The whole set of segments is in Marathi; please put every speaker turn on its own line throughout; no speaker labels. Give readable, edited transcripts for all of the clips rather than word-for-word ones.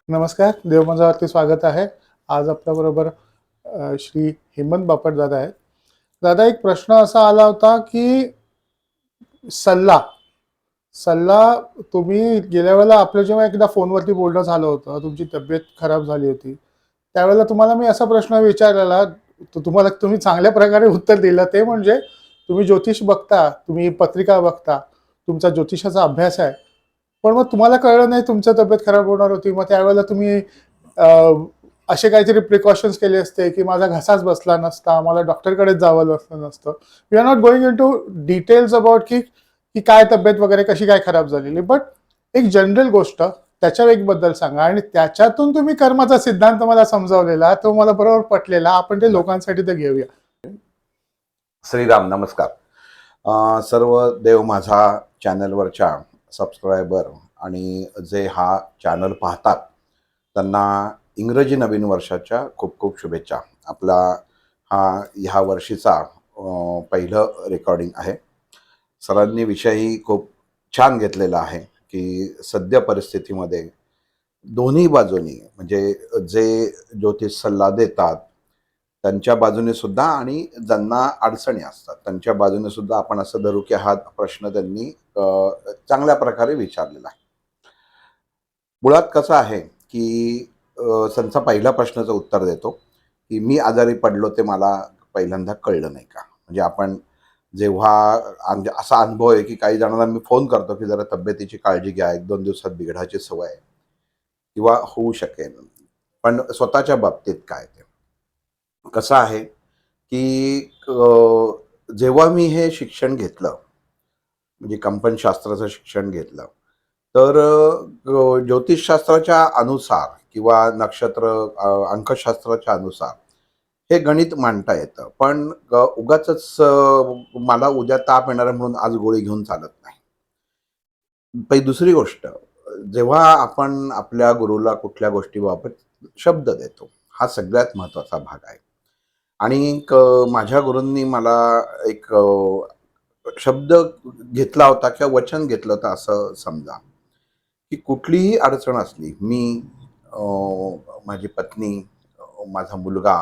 नमस्कार, देवमंजळवरती स्वागत आहे. आज आपल्याबरोबर श्री हेमंत बापट दादा आहेत. दादा, एक प्रश्न असा आला होता, की सल्ला सल्ला तुम्ही गेल्या वेळेला आपलं जेव्हा एकदा फोनवरती बोलणं झालं होतं, तुमची तब्येत खराब झाली होती. त्यावेळेला तुम्हाला मी असा प्रश्न विचारलेला, तुम्हाला तुम्ही चांगल्या प्रकारे उत्तर दिलं. ते म्हणजे तुम्ही ज्योतिष बघता, तुम्ही पत्रिका बघता, तुमचा ज्योतिषाचा अभ्यास आहे. पण मग तुम्हाला कळलं नाही तुमची तब्येत खराब होणार होती. मग त्यावेळेला तुम्ही अ, असे काहीतरी प्रिकॉशन्स केले असते, की माझा घसाच बसला नसता, मला डॉक्टरकडेच जावं नसतं. We are not going into details about की काय तब्येत वगैरे कशी काय खराब झालेली. बट एक जनरल गोष्ट त्याच्या वेगबद्दल सांगा आणि त्याच्यातून तुम्ही कर्माचा सिद्धांत मला समजावलेला, तो मला बरोबर पटलेला. आपण ते लोकांसाठी ते घेऊया.
श्रीराम नमस्कार. सर्व देव माझा चॅनलवरच्या सबस्क्रायबर आणि जे हा चॅनल पाहतात त्यांना इंग्रजी नवीन वर्षाच्या खूप खूप शुभेच्छा. आपला ह्या वर्षीचा पहिलं रेकॉर्डिंग आहे. सरांनी विषयही खूप छान घेतलेला आहे की सद्य परिस्थितीमध्ये दोन्ही बाजूनी म्हणजे जे ज्योतिष सल्ला देतात त्यांच्या बाजूने सुद्धा आणि ज्यांना अडचणी असतात त्यांच्या बाजूने सुद्धा आपण असं धरू की हा प्रश्न त्यांनी चांगल्या प्रकारे विचारलेला आहे. मुळात कसं आहे की त्यांचा पहिल्या प्रश्नाचं उत्तर देतो की मी आजारी पडलो ते मला पहिल्यांदा कळलं नाही का. म्हणजे आपण जेव्हा असा अनुभव आहे की काही जणांना मी फोन करतो की जरा तब्येतीची काळजी घ्या, 1-2 दिवसात बिघडायची सवय आहे किंवा होऊ शकेल. पण स्वतःच्या बाबतीत काय ते कसं आहे की जेव्हा मी हे शिक्षण घेतलं म्हणजे कंपनशास्त्राचं शिक्षण घेतलं तर ज्योतिषशास्त्राच्या अनुसार किंवा नक्षत्र अंकशास्त्राच्या अनुसार हे गणित मांडता येतं. पण उगाचच मला उद्या ताप येणार आहे म्हणून आज गोळी घेऊन चालत नाही. पहिली दुसरी गोष्ट, जेव्हा आपण आपल्या गुरुला कुठल्या गोष्टीबाबत शब्द देतो हा सगळ्यात महत्त्वाचा भाग आहे. आणि माझ्या गुरूंनी मला एक शब्द घेतला होता किंवा वचन घेतलं होतं असं समजा की कुठलीही अडचण असली मी माझी पत्नी माझा मुलगा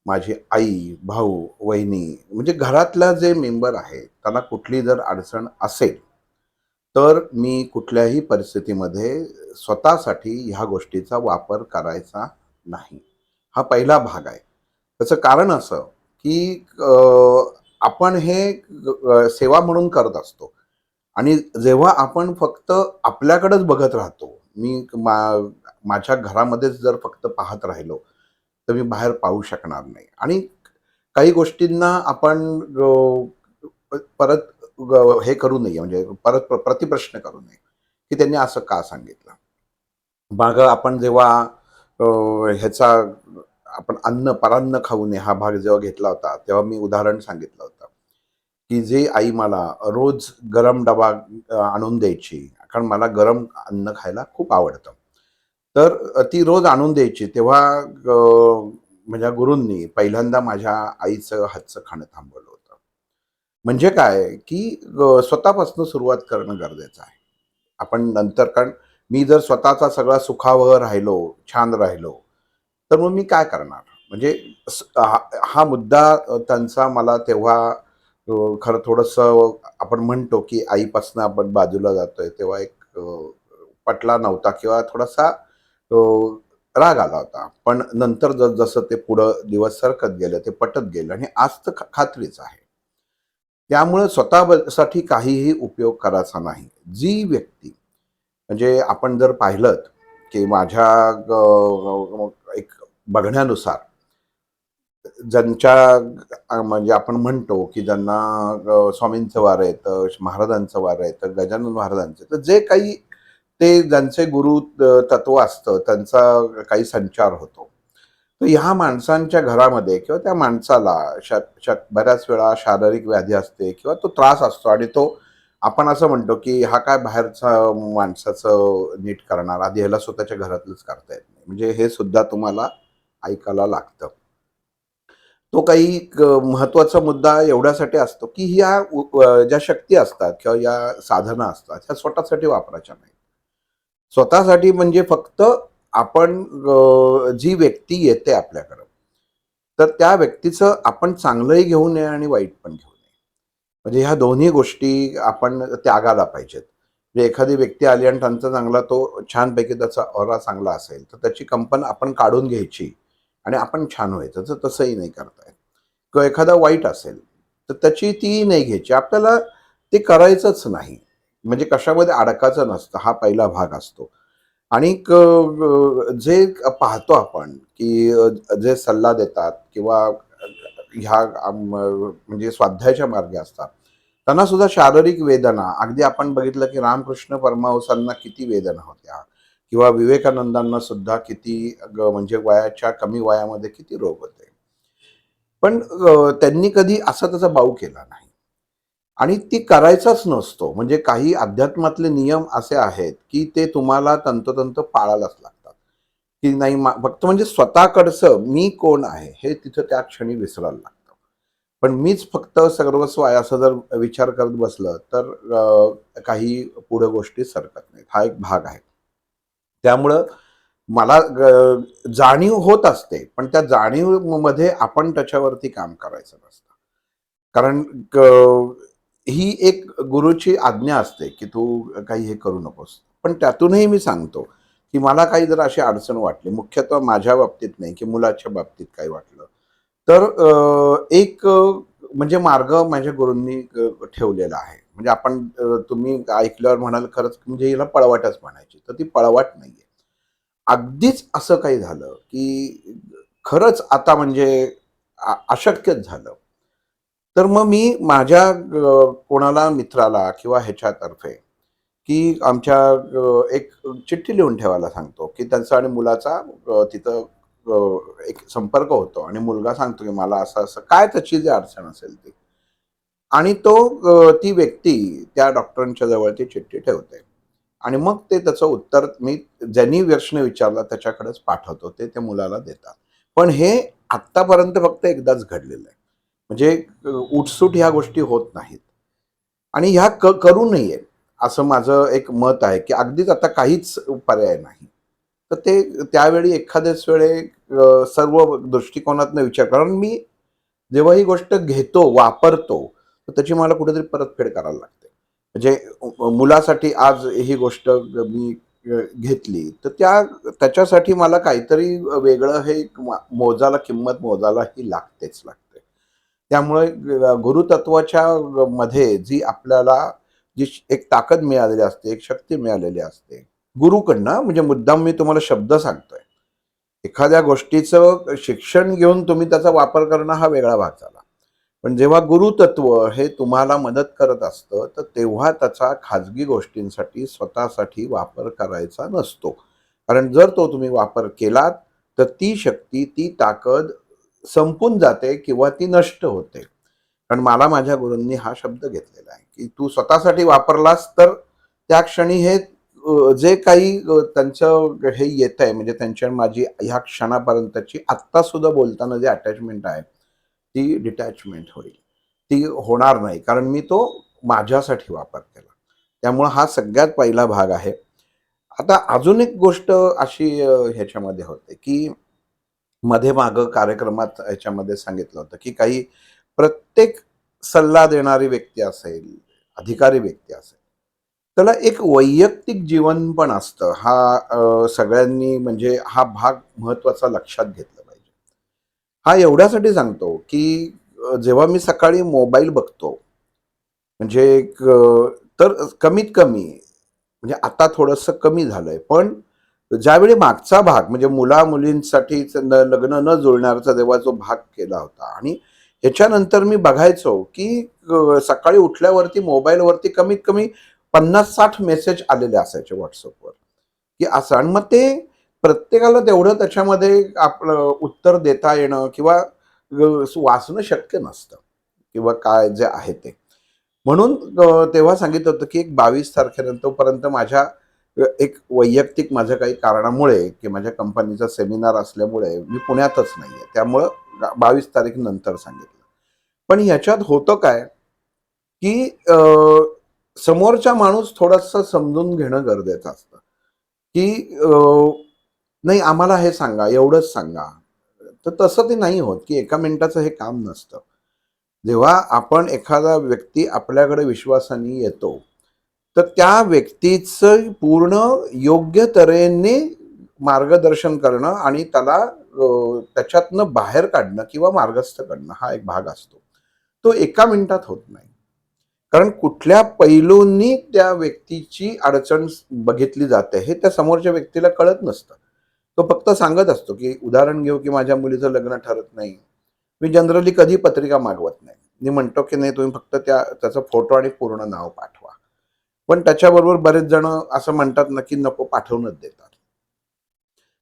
माझी आई भाऊ वहिनी म्हणजे घरातला जे मेंबर आहे त्यांना कुठली जर अडचण असेल तर मी कुठल्याही परिस्थितीमध्ये स्वतःसाठी ह्या गोष्टीचा वापर करायचा नाही. हा पहिला भाग आहे. त्याचं कारण असं की आपण हे सेवा म्हणून करत असतो आणि जेव्हा आपण फक्त आपल्याकडेच बघत राहतो, मी माझ्या घरामध्येच जर फक्त पाहत राहिलो तर मी बाहेर पाहू शकणार नाही. आणि काही गोष्टींना आपण परत हे करू नये म्हणजे परत प्रतिप्रश्न करू नये की त्यांनी असं का सांगितलं. मग आपण जेव्हा ह्याचा आपण अन्न परान्न खाऊ नये हा भाग जेव्हा घेतला होता तेव्हा मी उदाहरण सांगितलं होतं की जे आई मला रोज गरम डबा आणून द्यायची कारण मला गरम अन्न खायला खूप आवडतं. तर ती रोज आणून द्यायची तेव्हा माझ्या गुरूंनी पहिल्यांदा माझ्या आईचं हातचं खाणं थांबवलं होतं. म्हणजे काय की स्वतःपासून सुरुवात करणं गरजेचं आहे. आपण नंतर कारण मी जर स्वतःचा सगळा सुखावह राहिलो छान राहिलो तर मग मी काय करणार. म्हणजे हा मुद्दा त्यांचा मला तेव्हा खरं थोडंसं आपण म्हणतो की आईपासून आपण बाजूला जातोय तेव्हा एक पटला नव्हता किंवा थोडासा राग आला होता. पण नंतर जसं ते पुढं दिवस सरकत गेलं ते पटत गेलं आणि आज तर खात्रीच आहे. त्यामुळे स्वतःसाठी काहीही उपयोग करायचा नाही. जी व्यक्ती म्हणजे आपण जर पाहिलं की माझ्या एक बघण्यानुसार ज्यांच्या म्हणजे आपण म्हणतो की ज्यांना स्वामींचं वार येतं महाराजांचं वार येतं गजानन महाराजांचं तर जे काही ते ज्यांचे गुरु तत्व असतं त्यांचा काही संचार होतो. तर ह्या माणसांच्या घरामध्ये किंवा त्या माणसाला बऱ्याच वेळा शारीरिक व्याधी असते किंवा तो त्रास असतो आणि तो आपण असं म्हणतो की हा काय बाहेरचा माणसाचं नीट करणार आधी ह्याला स्वतःच्या घरातलंच करता येत नाही. म्हणजे हे सुद्धा तुम्हाला ऐकायला लागतं. तो काही महत्त्वाचा मुद्दा एवढ्यासाठी असतो की ज्या शक्ती असतात किंवा या साधना असतात ह्या स्वतःसाठी वापरायच्या नाही. स्वतःसाठी म्हणजे फक्त आपण जी व्यक्ती येते आपल्याकडं, तर त्या व्यक्तीचं आपण चांगलंही घेऊ नये आणि वाईट पण घेऊ नये. म्हणजे ह्या दोन्ही गोष्टी आपण त्यागायला पाहिजेत. म्हणजे एखादी व्यक्ती आली आणि त्यांचा चांगला तो छानपैकी त्याचा ऑरा चांगला असेल, तर त्याची कंपन आपण काढून घ्यायची आणि आपण छान व्हायचं. तर तसंही नाही करता येत. किंवा एखादा वाईट असेल, तर त्याची ती नाही घ्यायची. आपल्याला ते करायचंच नाही. म्हणजे कशामध्ये अडकायचं नसतं. हा पहिला भाग असतो. आणि जे पाहतो आपण, की जे सल्ला देतात किंवा ह्या म्हणजे स्वाध्यायाच्या मार्गे असतात, त्यांना सुद्धा शारीरिक वेदना, अगदी आपण बघितलं की रामकृष्ण परमहंसांना किती वेदना होत्या किंवा विवेकानंदांना सुद्धा किती म्हणजे वयाच्या कमी वयामध्ये किती रोग होते. पण त्यांनी कधी असा त्याचा बाऊ केला नाही. आणि ती करायचाच नसतो. म्हणजे काही अध्यात्मातले नियम असे आहेत, की ते तुम्हाला तंतोतंत पाळायलाच लागतात. की नाही फक्त म्हणजे स्वतःकडचं मी कोण आहे, हे तिथं त्या क्षणी विसरायला लागतं. पण मीच फक्त सर्वस्व आहे असं जर विचार करत बसलं, तर काही पुढे गोष्टी सरकत नाहीत. हा एक भाग आहे. त्यामुळं मला जाणीव होत असते, पण त्या जाणीवमध्ये आपण त्याच्यावरती काम करायचं नसतं. कारण ही एक गुरुची आज्ञा असते, की तू काही हे करू नकोस. पण त्यातूनही मी सांगतो, की मला काही जर अशी अडचण वाटली, मुख्यतः माझ्या बाबतीत नाही, की मुलाच्या बाबतीत काही वाटलं, तर एक म्हणजे मार्ग माझ्या गुरूंनी ठेवलेला आहे. म्हणजे आपण तुम्ही ऐकल्यावर म्हणाल खरंच म्हणजे हिला पळवाटच म्हणायची. तर ती पळवाट नाहीये. अगदीच असं काही झालं, की खरंच आता म्हणजे अशक्यच झालं. तर मग मी माझ्या कोणाला मित्राला किंवा ह्याच्यातर्फे, की आमच्या एक चिठ्ठी लिहून ठेवायला सांगतो, की त्यांचा आणि मुलाचा तिथं एक संपर्क होतो आणि मुलगा सांगतो, की मला असं-असं काय त्याची जी अडचण असेल ती. आणि तो ती व्यक्ती त्या डॉक्टरांच्या जवळ ती चिठ्ठी ठेवते. आणि मग ते त्याचं उत्तर मी ज्यांनी प्रश्न विचारला त्याच्याकडेच पाठवतो. ते त्या मुलाला देतात. पण हे आत्तापर्यंत फक्त एकदाच घडलेलं आहे. म्हणजे उठसूट ह्या गोष्टी होत नाहीत. आणि ह्या करू नये, असं माझं एक मत आहे, की अगदीच आता काहीच पर्याय नाही. तर ते त्यावेळी एखाद्याच वेळे सर्व दृष्टिकोनातनं विचार कारण मी जेव्हा ही गोष्ट घेतो, वापरतो, तर त्याची मला कुठेतरी परतफेड करायला लागते. म्हणजे मुलासाठी आज ही गोष्ट मी घेतली, तर त्याच्यासाठी मला काहीतरी वेगळं हे मोजायला किंमत मोजायला ही लागतेच लागते. त्यामुळे गुरुतत्वाच्या मध्ये जी आपल्याला जी एक ताकद मिळालेली असते, एक शक्ती मिळालेली असते. गुरुकडनं म्हणजे मुद्दाम मी तुम्हाला शब्द सांगतोय. एखाद्या गोष्टीचं शिक्षण घेऊन तुम्ही त्याचा वापर करणं हा वेगळा भाग झाला. पण जेव्हा गुरुतत्व हे तुम्हाला मदत करत असतं, तर तेव्हा त्याचा खाजगी गोष्टींसाठी, स्वतःसाठी वापर करायचा नसतो. कारण जर तो तुम्ही वापर केलात, तर ती शक्ती, ती ताकद संपून जाते किंवा ती नष्ट होते. कारण मला माझ्या गुरूंनी हा शब्द घेतलेला आहे, की तू स्वतःसाठी वापरलास तर त्या क्षणी हे जे काही त्यांचं हे येतंय म्हणजे त्यांची आणि माझी ह्या क्षणापर्यंतची आत्ता सुद्धा बोलताना जी अटॅचमेंट आहे, ती डिटॅचमेंट होईल. ती होणार नाही. कारण मी तो माझ्यासाठी वापर केला. त्यामुळं हा सगळ्यात पहिला भाग आहे. आता अजून एक गोष्ट अशी ह्याच्यामध्ये होते, की मध्ये मागं कार्यक्रमात ह्याच्यामध्ये सांगितलं होतं, की काही प्रत्येक सल्ला देणारी व्यक्ती असेल, अधिकारी व्यक्ती असेल, त्याला एक वैयक्तिक जीवन पण असतं. हा सगळ्यांनी म्हणजे हा भाग महत्त्वाचा लक्षात घेतला पाहिजे. हा एवढ्यासाठी सांगतो, की जेव्हा मी सकाळी मोबाईल बघतो, म्हणजे एक तर कमीत कमी म्हणजे आता थोडंसं कमी झालंय. पण ज्यावेळी मागचा भाग म्हणजे मुला-मुलींसाठीच लग्न न जुळणारचा जेव्हा जो भाग केला होता आणि ह्याच्यानंतर मी बघायचो, की सकाळी उठल्यावरती मोबाईलवरती कमीत कमी 50-60 मेसेज आलेले असायचे WhatsAppवर, की असं आणि मग ते प्रत्येकाला तेवढं त्याच्यामध्ये आपलं उत्तर देता येणं किंवा वाचणं शक्य नसतं किंवा काय जे आहे ते. म्हणून तेव्हा सांगितलं होतं, की एक 22 तारखेनंतरपर्यंत माझ्या एक वैयक्तिक माझ्या काही कारणामुळे की माझ्या कंपनीचा सेमिनार असल्यामुळे मी पुण्यातच नाहीये. त्यामुळं 22 तारीख नंतर सांगितलं. पण ह्याच्यात होतं काय, की समोरचा माणूस थोडंसं समजून घेणं गरजेचं असतं, की नाही आम्हाला हे सांगा, एवढंच सांगा. तर तसं ते नाही होत, की एका मिनिटाचं हे काम नसतं. जेव्हा आपण एखादा व्यक्ती आपल्याकडे विश्वासाने येतो, तर त्या व्यक्तीचं पूर्ण योग्य तऱ्हेने मार्गदर्शन करणं आणि त्याला त्याच्यातनं बाहेर काढणं किंवा मार्गस्थ करणं हा एक भाग असतो. तो एका मिनिटात होत नाही. कारण कुठल्या पैलूंनी त्या व्यक्तीची अडचण बघितली जाते हे त्या समोरच्या व्यक्तीला कळत नसतं. तो फक्त सांगत असतो, की उदाहरण घेऊ, की माझ्या मुलीचं लग्न ठरत नाही. मी जनरली कधी पत्रिका मागवत नाही. मी म्हणतो, की नाही तुम्ही फक्त त्याचा फोटो आणि पूर्ण नाव पाठवा. पण त्याच्याबरोबर बरेच जण असं म्हणतात ना, की नको पाठवूनच देतात.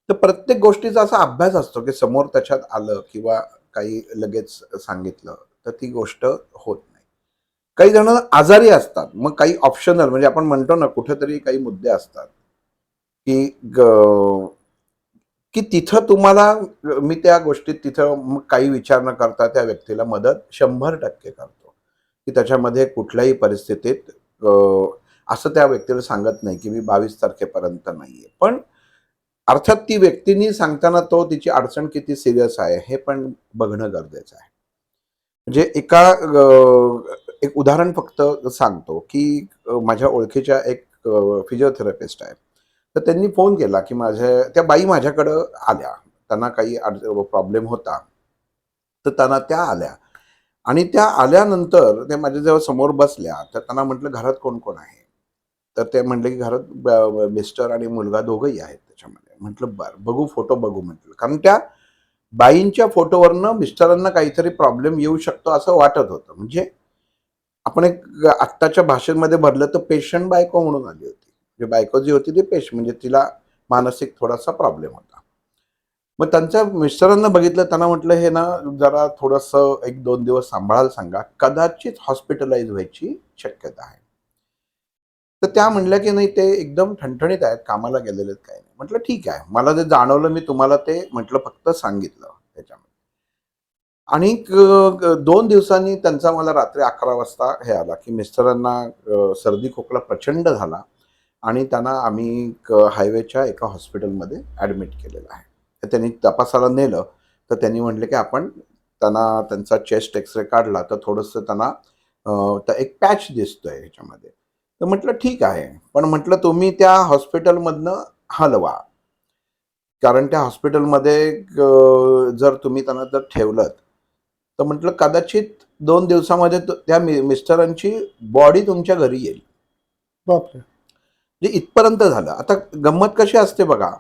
तर प्रत्येक गोष्टीचा असा अभ्यास असतो, की समोर त्याच्यात आलं किंवा काही लगेच सांगितलं, तर ती गोष्ट होत नाही. काही जण आजारी असतात. मग काही ऑप्शनल म्हणजे आपण म्हणतो ना, कुठेतरी काही मुद्दे असतात, की की तिथं तुम्हाला मी त्या गोष्टीत तिथं मग काही विचार न करता त्या व्यक्तीला मदत 100% करतो, की त्याच्यामध्ये कुठल्याही परिस्थितीत असं त्या व्यक्तीला सांगत नाही, की मी 22 तारखेपर्यंत नाहीये. पण अर्थात ती व्यक्तीनी सांगताना तो तिची अडचण किती सिरियस आहे हे पण बघणं गरजेचं आहे. म्हणजे एक उदाहरण फक्त सांगतो, की माझ्या ओळखीच्या एक फिजिओथेरपिस्ट आहे. तर त्यांनी फोन केला, की त्या बाई माझ्याकडं आल्या. त्यांना काही प्रॉब्लेम होता. तर त्यांना त्या आल्या आणि त्या आल्यानंतर त्या माझ्या जेव्हा समोर बसल्या, तर त्यांना म्हटलं, "घरात कोण-कोण आहे?" तर ते म्हटले, की "घरात मिस्टर आणि मुलगा दोघंही आहेत त्याच्यामध्ये." म्हटलं, "बरं, बघू फोटो बघू." म्हटलं. कारण त्या बाईंच्या फोटोवरनं मिस्टरांना काहीतरी प्रॉब्लेम येऊ शकतो असं वाटत होतं. म्हणजे आपण एक आत्ताच्या भाषेमध्ये भरलं तर पेशंट बायको म्हणून आली होती. म्हणजे बायको जी होती ती म्हणजे तिला मानसिक थोडासा प्रॉब्लेम होता. मग त्यांच्या मिस्टरांना बघितलं त्यांना म्हटलं, "हे ना जरा थोडंसं 1-2 दिवस सांभाळायला सांगा. कदाचित हॉस्पिटलाइज व्हायची शक्यता आहे." तर त्या म्हणल्या, की "नाही ते एकदम ठणठणीत आहेत, कामाला गेलेले आहेत, काही नाही." म्हटलं, "ठीक आहे. मला जे जाणवलं मी तुम्हाला ते म्हटलं फक्त सांगितलं त्याच्यामध्ये." आणि 2 दिवसांनी त्यांचा मला रात्री 11 वाजता हे आला, की मिस्टरांना सर्दी खोकला प्रचंड झाला आणि त्यांना आम्ही हायवेच्या एका हॉस्पिटलमध्ये ॲडमिट केलेलं आहे. तर त्यांनी तपासाला नेलं, तर त्यांनी म्हटले, की आपण त्यांचा चेस्ट एक्सरे काढला, तर थोडंसं त्यांना तर एक पॅच दिसतोय ह्याच्यामध्ये. तर म्हटलं, "ठीक आहे." पण म्हटलं, "तुम्ही त्या हॉस्पिटलमधनं हलवा." कारण त्या हॉस्पिटलमध्ये जर तुम्ही त्यांना जर ठेवलंत, तर म्हटलं कदाचित 2 दिवसामध्ये त्या मिस्टरांची बॉडी तुमच्या घरी येईल.
बापरे!
म्हणजे इथपर्यंत झालं. आता गंमत कशी असते बघा,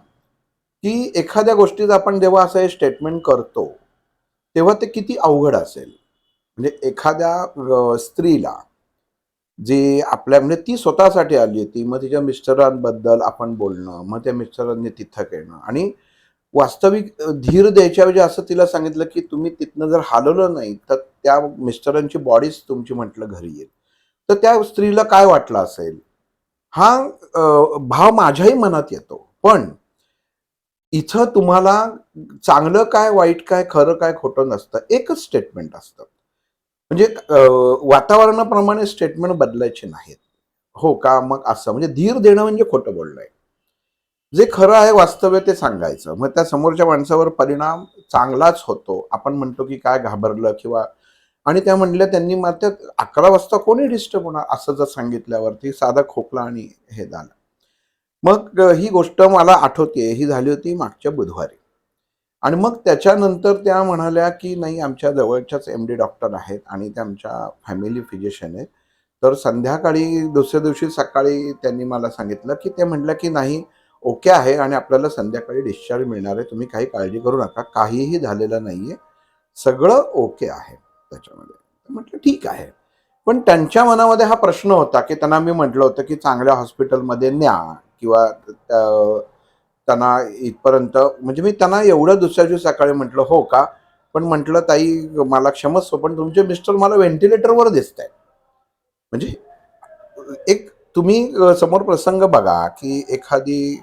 की एखाद्या गोष्टीत आपण जेव्हा असं हे स्टेटमेंट करतो, तेव्हा ते किती अवघड असेल. म्हणजे एखाद्या स्त्रीला जी आपल्या म्हणजे ती स्वतःसाठी आली होती. मग तिच्या मिस्टरांबद्दल आपण बोलणं, मग त्या मिस्टरांनी तिथं येणं आणि वास्तविक धीर द्यायच्याऐवजी असं तिला सांगितलं, की तुम्ही तिथनं जर हलवलं नाही, तर त्या मिस्टरांची बॉडीच तुमची म्हटलं घरी येईल. तर त्या स्त्रीला काय वाटलं असेल? हा भाव माझ्याही मनात येतो. पण इथं तुम्हाला चांगलं काय, वाईट काय, खरं काय, खोटं नसतं. एकच स्टेटमेंट असतं. म्हणजे वातावरणाप्रमाणे स्टेटमेंट बदलायचे नाहीत. हो का? मग असं म्हणजे धीर देणं म्हणजे खोटं बोलणं आहे. जे खरं आहे वास्तव्य ते सांगायचं. मग त्या समोरच्या माणसावर परिणाम चांगलाच होतो. आपण म्हणतो की काय घाबरलं किंवा आणि त्या म्हटल्या त्यांनी मात्र 11 वाजता कोणी डिस्टर्ब होणार असं जर सांगितल्यावरती साधा खोकला आणि हे झालं. मग ही गोष्ट मला आठवते ही झाली होती मागच्या बुधवारी. आणि मग त्याच्यानंतर त्या म्हणाल्या, की नाही आमच्या जवळच्याच एम-डी डॉक्टर आहेत आणि त्या आमच्या फॅमिली फिजिशियन आहेत. तर संध्याकाळी दुसऱ्या दिवशी सकाळी त्यांनी मला सांगितलं, की ते म्हटलं, की "नाही, ओके आहे आणि आपल्याला संध्याकाळी डिस्चार्ज मिळणार आहे. तुम्ही काही काळजी करू नका. काहीही झालेलं नाहीये. सगळं ओके आहे त्याच्यामध्ये." म्हटलं, "ठीक आहे." पण त्यांच्या मनामध्ये हा प्रश्न होता, की त्यांना मी म्हटलं होतं, की चांगल्या हॉस्पिटलमध्ये न्या किंवा त्यांना इथपर्यंत म्हणजे मी त्यांना एवढं दुसऱ्या दिवशी सकाळी म्हटलं, "हो का?" पण म्हटलं, "ताई मला क्षमस्व, पण तुमचे मिस्टर मला व्हेंटिलेटरवर दिसतायत." म्हणजे एक तुम्ही समोर प्रसंग बघा, की एखादी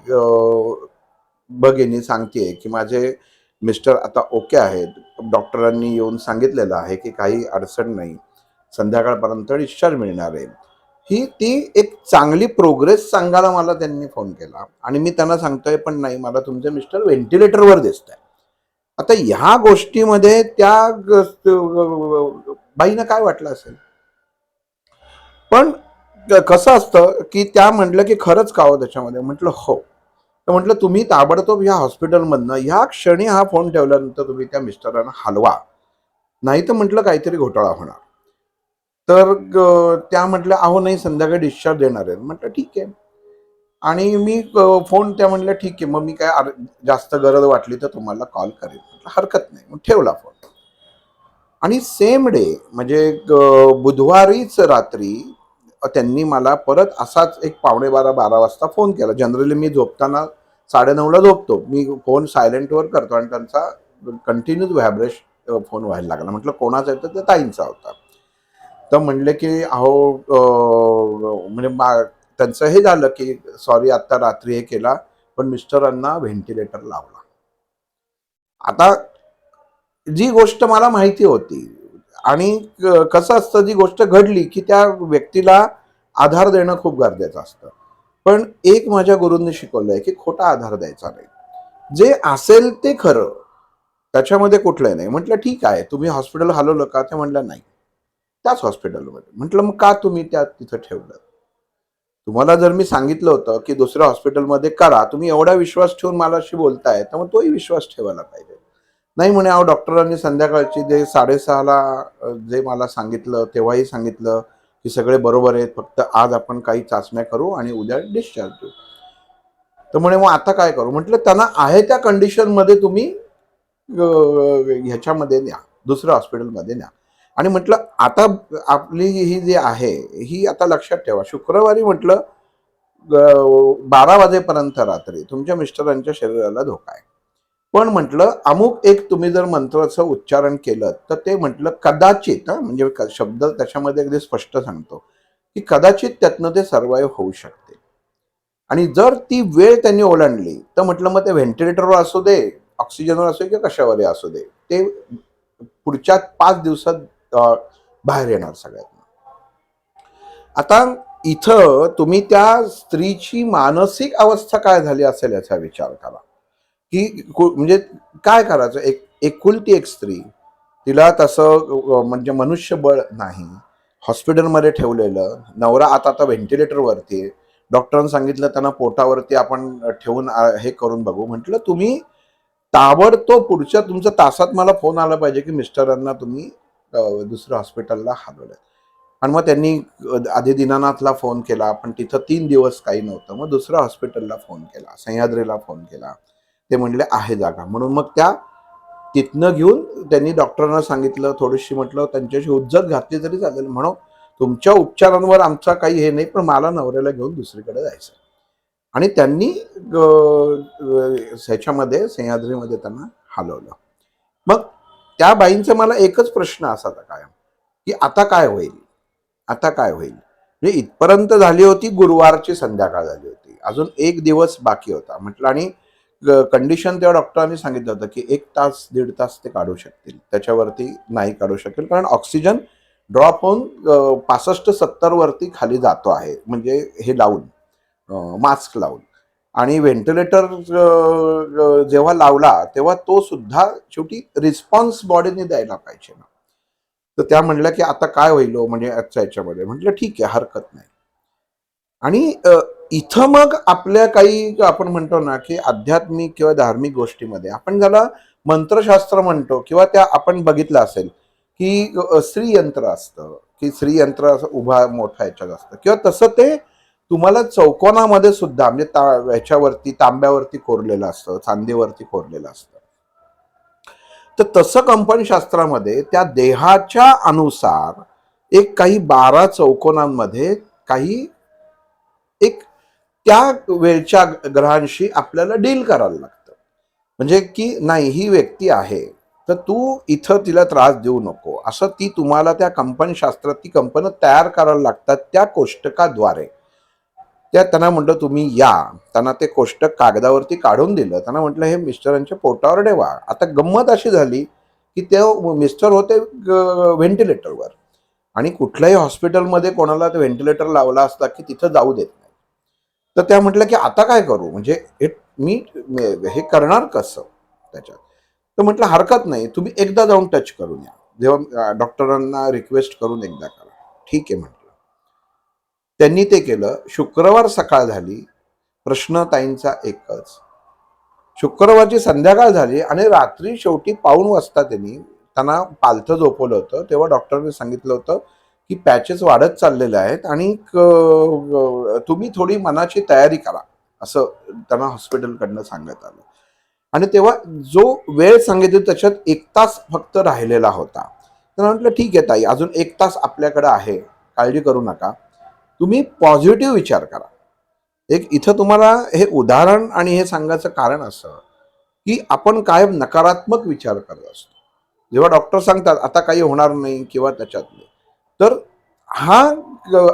भगिनी सांगतेय, की माझे मिस्टर आता ओके आहेत. डॉक्टरांनी येऊन सांगितलेलं आहे, की काही अडचण नाही. संध्याकाळपर्यंत डिस्चार्ज मिळणार आहे. ही ती एक चांगली प्रोग्रेस सांगायला मला त्यांनी फोन केला आणि मी त्यांना सांगतोय पण नाही, मला तुमचे मिस्टर व्हेंटिलेटरवर दिसत आहे. आता ह्या गोष्टीमध्ये त्या बाईनं काय वाटलं असेल, पण कसं असतं की त्या म्हटलं की खरंच का हो त्याच्यामध्ये, म्हटलं हो. तर म्हटलं तुम्ही ताबडतोब ह्या हॉस्पिटलमधनं ह्या क्षणी हा फोन ठेवल्यानंतर तुम्ही त्या मिस्टरांना हलवा, नाही तर म्हटलं काहीतरी घोटाळा होणार. तर त्या म्हटल्या अहो नाही, संध्याकाळी डिस्चार्ज देणार आहे. म्हटलं ठीक आहे. आणि मी फोन त्या म्हटल्या ठीक आहे, मग मी काय जास्त गरज वाटली तर तुम्हाला कॉल करेन. म्हटलं हरकत नाही. मग ठेवला फोन. आणि सेम डे म्हणजे बुधवारीच रात्री त्यांनी मला परत असाच एक 11:45-12 वाजता फोन केला. जनरली मी झोपताना 9:30ला झोपतो. मी फोन सायलेंटवर करतो आणि त्यांचा कंटिन्यूच व्हायब्रेशन फोन व्हायला लागला. म्हटलं कोणाचा आहे, तर ते ताईंचा होता. तर म्हणले की अहो म्हणजे त्यांचं हे झालं की सॉरी आत्ता रात्री हे केला, पण मिस्टरांना व्हेंटिलेटर लावला. आता जी गोष्ट मला माहिती होती आणि कसं असतं, जी गोष्ट घडली की त्या व्यक्तीला आधार देणं खूप गरजेचं असतं. पण एक माझ्या गुरूंनी शिकवलंय की खोटा आधार द्यायचा नाही. जे असेल ते खरं, त्याच्यामध्ये कुठलंही नाही. म्हटलं ठीक आहे, तुम्ही हॉस्पिटल हलवलं का? ते म्हणल्या नाही. त्याच हॉस्पिटलमध्ये. म्हटलं मग का तुम्ही त्या तिथं ठेवलं? तुम्हाला जर मी सांगितलं होतं की दुसऱ्या हॉस्पिटलमध्ये करा, तुम्ही एवढा विश्वास ठेवून मलाशी बोलताय, तर मग तोही विश्वास ठेवायला पाहिजे. नाही म्हणे अहो डॉक्टरांनी संध्याकाळची जे 6:30ला जे मला सांगितलं तेव्हाही सांगितलं की सगळे बरोबर आहेत, फक्त आज आपण काही चाचण्या करू आणि उद्या डिस्चार्ज देऊ. तर म्हणे मग आता काय करू? म्हटलं त्यांना आहे त्या कंडिशनमध्ये तुम्ही ह्याच्यामध्ये न्या, दुसऱ्या हॉस्पिटलमध्ये न्या. आणि म्हटलं आता आपली ही जी आहे ही आता लक्षात ठेवा, शुक्रवारी म्हटलं 12 वाजेपर्यंत रात्री तुमच्या मिस्टरांच्या शरीराला धोका आहे. पण म्हटलं अमुक एक तुम्ही जर मंत्राचं उच्चारण केलं तर ते म्हटलं कदाचित, म्हणजे शब्द त्याच्यामध्ये अगदी स्पष्ट सांगतो की कदाचित त्यातनं ते सर्वाईव्ह होऊ शकते. आणि जर ती वेळ त्यांनी ओलांडली तर म्हटलं मग ते व्हेंटिलेटरवर असू दे, ऑक्सिजनवर असू दे किंवा कशावरही असू दे, ते पुढच्या 5 दिवसात बाहेर येणार सगळ्यात. आता इथं तुम्ही त्या स्त्रीची मानसिक अवस्था काय झाली असेल याचा विचार करा की म्हणजे काय करायचं. एकुलती एक स्त्री, तिला तसं म्हणजे मनुष्यबळ नाही, हॉस्पिटलमध्ये ठेवलेलं, नवरा आता व्हेंटिलेटरवरती आहे. डॉक्टरांनी सांगितलं त्यांना पोटावरती आपण ठेवून हे करून बघू. म्हटलं तुम्ही ताबडतोब पुढच्या तुमच्या तासात मला फोन आला पाहिजे की मिस्टरांना तुम्ही दुसऱ्या हॉस्पिटलला हलवलं. आणि मग त्यांनी आधी दीनानाथला फोन केला, पण तिथं 3 दिवस काही नव्हतं. मग दुसऱ्या हॉस्पिटलला फोन केला, सह्याद्रीला फोन केला. ते म्हणले आहे जागा. म्हणून मग त्या तिथनं घेऊन त्यांनी डॉक्टरांना सांगितलं, थोडीशी म्हटलं त्यांच्याशी उज्जत घातली तरी चालेल, म्हणून तुमच्या उपचारांवर आमचा काही हे नाही, पण मला नवऱ्याला घेऊन दुसरीकडे जायचं. आणि त्यांनी ह्याच्यामध्ये सह्याद्रीमध्ये त्यांना हलवलं. मग त्या बाईंचा मला एकच प्रश्न असायचा कायम की आता काय होईल, आता काय होईल. म्हणजे इथपर्यंत झाली होती, गुरुवारची संध्याकाळ झाली होती, अजून 1 दिवस बाकी होता. म्हटलं आणि कंडिशन त्या डॉक्टरांनी सांगितलं होतं की 1 तास 1.5 तास ते काढू शकतील, त्याच्यावरती नाही काढू शकेल, कारण ऑक्सिजन ड्रॉप होऊन 65-70 वरती खाली जातो आहे, म्हणजे हे लावून मास्क लावून. आणि व्हेंटिलेटर जेव्हा लावला तेव्हा तो सुद्धा शेवटी रिस्पॉन्स बॉडीने द्यायला पाहिजे ना. तर त्या म्हणल्या की आता काय होईल म्हणजे आजच्या याच्यामध्ये. म्हटलं ठीक आहे, हरकत नाही. आणि इथं मग आपल्या काही आपण म्हणतो ना की आध्यात्मिक किंवा धार्मिक गोष्टीमध्ये आपण ज्याला मंत्रशास्त्र म्हणतो, किंवा त्या आपण बघितलं असेल की श्रीयंत्र असतं, की श्रीयंत्र असं उभा मोठा याच्यात असतं, किंवा तसं ते तुम्हाला चौकोनामध्ये सुद्धा म्हणजे ह्याच्यावरती तांब्यावरती कोरलेलं असतं, चांदीवरती कोरलेलं असतं. तर तसं कंपनशास्त्रामध्ये त्या देहाच्या अनुसार एक काही 12 चौकोनांमध्ये काही एक त्या वेळच्या ग्रहांशी आपल्याला डील करायला लागतं. म्हणजे की नाही, ही व्यक्ती आहे तर तू इथं तिला त्रास देऊ नको, असं ती तुम्हाला त्या कंपनशास्त्रात ती कंपन तयार करायला लागतात त्या कोष्टकाद्वारे. त्या त्यांना म्हटलं तुम्ही या, त्यांना ते कोष्टक कागदावरती काढून दिलं. त्यांना म्हटलं हे मिस्टरांच्या पोटावर ठेवा. आता गंमत अशी झाली की ते मिस्टर होते व्हेंटिलेटरवर आणि कुठल्याही हॉस्पिटलमध्ये कोणाला व्हेंटिलेटर लावला असता की तिथं जाऊ देत नाही. तर त्या म्हटल्या की आता काय करू, म्हणजे मी हे करणार कसं त्याच्यात. तर म्हटलं हरकत नाही, तुम्ही एकदा जाऊन टच करून या, जेव्हा डॉक्टरांना रिक्वेस्ट करून एकदा करा. ठीक आहे म्हटलं. त्यांनी ते केलं. शुक्रवार सकाळ झाली. प्रश्न ताईंचा एकच, शुक्रवारची संध्याकाळ झाली आणि रात्री शेवटी 2:15 वाजता त्यांना पालथं झोपवलं होतं. तेव्हा डॉक्टरने सांगितलं होतं की पॅचेस वाढत चाललेले आहेत आणि तुम्ही थोडी मनाची तयारी करा, असं त्यांना हॉस्पिटलकडनं सांगण्यात आलं. आणि तेव्हा जो वेळ सांगितली त्याच्यात 1 तास फक्त राहिलेला होता. तर म्हटलं ठीक आहे ताई, अजून 1 तास आपल्याकडे आहे, काळजी करू नका, तुम्ही पॉझिटिव्ह विचार करा. एक इथं तुम्हाला हे उदाहरण आणि हे सांगायचं कारण असं की आपण कायम नकारात्मक विचार करत असतो. जेव्हा डॉक्टर सांगतात आता काही होणार नाही किंवा त्याच्यात नाही, तर